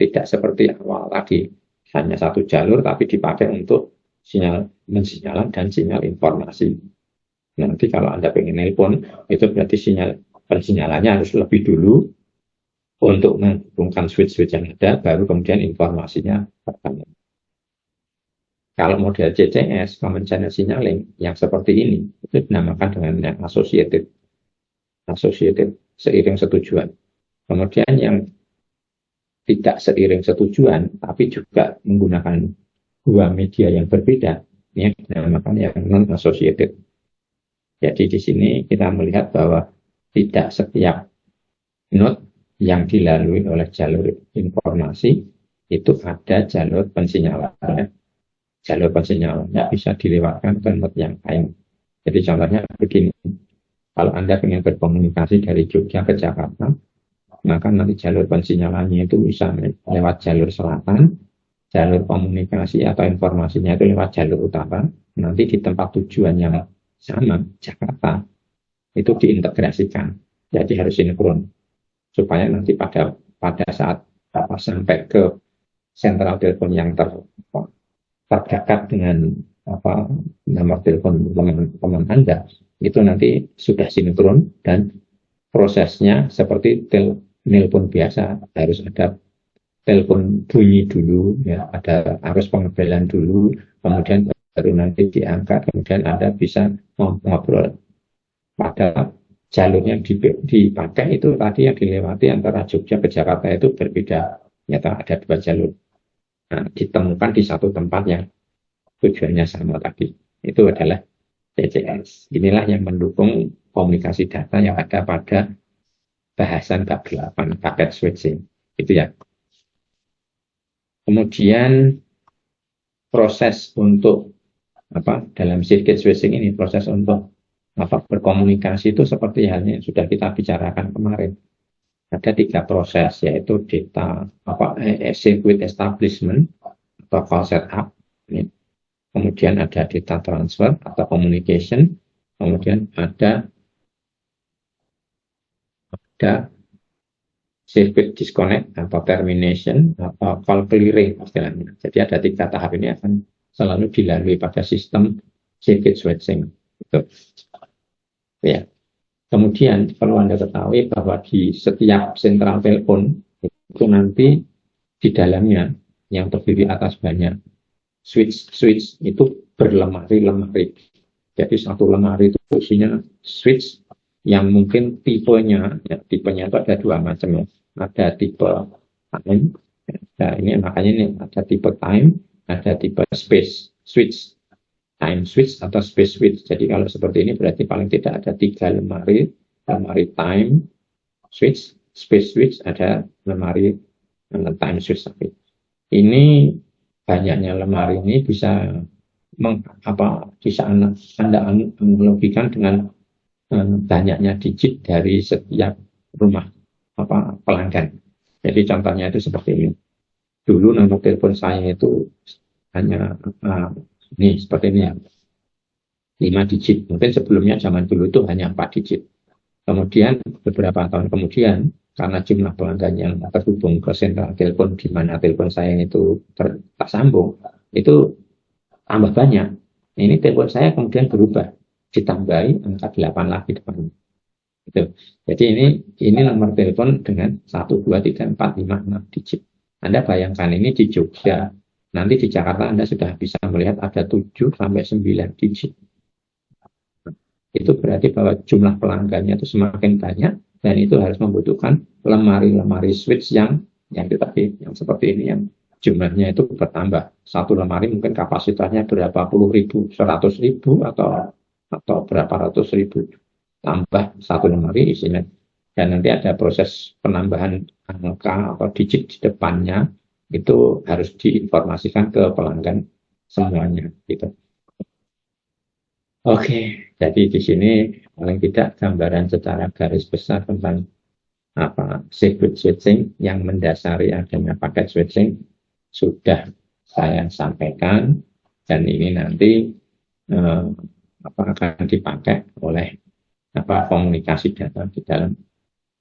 tidak seperti awal tadi hanya satu jalur tapi dipakai untuk sinyal pensinyalan dan sinyal informasi. Nanti kalau Anda pengen nelpon itu berarti sinyal pensinyalannya harus lebih dulu untuk menghubungkan switch-switch yang ada, baru kemudian informasinya bertambah. Kalau model CCS, common channel signaling, yang seperti ini, itu dinamakan dengan yang associated, seiring setujuan. Kemudian yang tidak seiring setujuan, tapi juga menggunakan dua media yang berbeda, ini dinamakan yang non-associated. Jadi di sini kita melihat bahwa tidak setiap node yang dilalui oleh jalur informasi itu ada jalur pensinyalan. Jalur pensinyalannya bisa dilewatkan ke node yang lain. Jadi contohnya begini, kalau Anda ingin berkomunikasi dari Jogja ke Jakarta, maka nanti jalur pensinyalannya itu bisa lewat jalur selatan, jalur komunikasi atau informasinya itu lewat jalur utara, nanti di tempat tujuan yang sama, Jakarta, itu diintegrasikan. Jadi harus sinkron supaya nanti pada saat sampai ke sentral telepon yang terdekat dengan nomor telepon teman Anda, itu nanti sudah sinkron dan prosesnya seperti telepon biasa, harus ada telepon bunyi dulu, ya, ada arus pengebelan dulu, kemudian baru nanti diangkat, kemudian Anda bisa ngobrol. Pada jalur yang dipakai itu tadi yang dilewati antara Jogja ke Jakarta itu berbeda. Ternyata ada dua jalur. Nah, ditemukan di satu tempat yang tujuannya sama tadi. Itu adalah CCS. Inilah yang mendukung komunikasi data yang ada pada bahasan bab 8, packet switching. Itu ya. Kemudian proses untuk dalam circuit switching ini, proses untuk berkomunikasi itu seperti halnya yang sudah kita bicarakan kemarin. Ada 3 proses, yaitu data circuit establishment atau call setup, kemudian ada data transfer atau communication, kemudian ada circuit disconnect atau termination atau call clearing istilahnya. Jadi ada 3 tahap ini akan selalu dilalui pada sistem circuit switching. Itu. Ya. Kemudian kalau Anda ketahui bahwa di setiap sentral telepon itu nanti di dalamnya yang terdiri atas banyak switch itu berlemari-lemari. Jadi satu lemari itu isinya switch yang mungkin tipenya itu ada dua macam ya. Ada tipe time, nah ini makanya ini ada tipe time, ada tipe space switch, time switch atau space switch. Jadi kalau seperti ini berarti paling tidak ada 3 lemari, lemari time switch, space switch, ada lemari time switch. Ini banyaknya lemari ini bisa bisa Anda analogikan dengan banyaknya digit dari setiap rumah pelanggan. Jadi contohnya itu seperti ini. Dulu nomor telepon saya itu hanya ini seperti ini ya, 5 digit. Mungkin sebelumnya zaman dulu itu hanya 4 digit. Kemudian beberapa tahun kemudian karena jumlah pelanggan yang terhubung ke sentral telepon di mana telepon saya itu tersambung itu tambah banyak. Ini telepon saya kemudian berubah, ditambahi angka 8 lagi depannya. Gitu. Jadi ini nomor telepon dengan 1, 2, 3, 4, 5, 6 digit. Anda bayangkan ini di Jogja, nanti di Jakarta Anda sudah bisa melihat ada 7 sampai 9 digit. Itu berarti bahwa jumlah pelanggannya itu semakin banyak dan itu harus membutuhkan lemari-lemari switch yang seperti ini yang jumlahnya itu bertambah. Satu lemari mungkin kapasitasnya berapa puluh ribu, 100.000 atau berapa ratus ribu. Tambah satu lemari isinya. Dan nanti ada proses penambahan angka atau digit di depannya itu harus diinformasikan ke pelanggan semuanya gitu. Oke, jadi di sini paling tidak gambaran secara garis besar tentang circuit switching yang mendasari adanya paket switching sudah saya sampaikan dan ini nanti akan dipakai oleh komunikasi data di dalam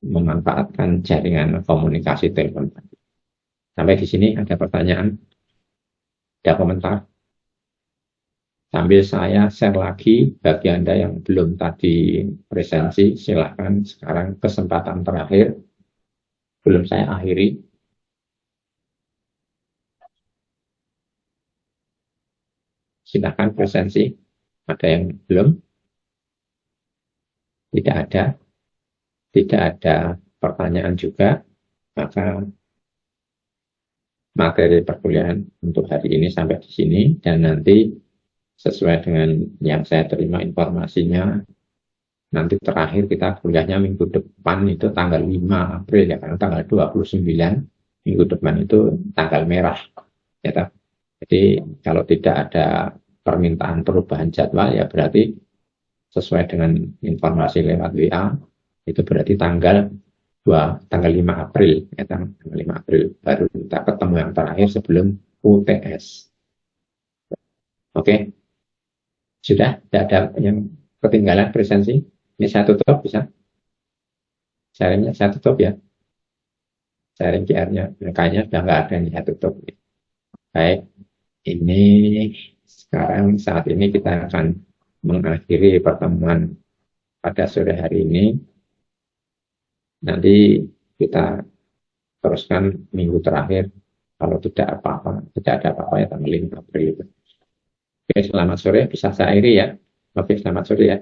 memanfaatkan jaringan komunikasi telepon. Sampai di sini ada pertanyaan, ada komentar? Sambil saya share lagi bagi Anda yang belum tadi presensi, silakan sekarang kesempatan terakhir. Belum saya akhiri. Silakan presensi. Ada yang belum? Tidak ada. Tidak ada pertanyaan juga. Maka materi perkuliahan untuk hari ini sampai di sini dan nanti sesuai dengan yang saya terima informasinya nanti terakhir kita kuliahnya minggu depan itu tanggal 5 April ya karena tanggal 29 minggu depan itu tanggal merah ya. Jadi kalau tidak ada permintaan perubahan jadwal ya berarti sesuai dengan informasi lewat WA itu berarti tanggal 5 April ya, tanggal 5 April baru kita ketemu yang terakhir sebelum UTS. Oke. Sudah, tidak ada yang ketinggalan presensi. Ini saya tutup, bisa? Sharingnya saya tutup ya. Sharing QR-nya, kayaknya sudah nggak ada yang saya tutup. Baik, ini sekarang saat ini kita akan mengakhiri pertemuan pada sore hari ini. Nanti kita teruskan minggu terakhir. Kalau tidak ada apa-apa ya tanggal 5 April itu. Oke, selamat sore. Bisa saya akhiri ya. Oke, selamat sore ya.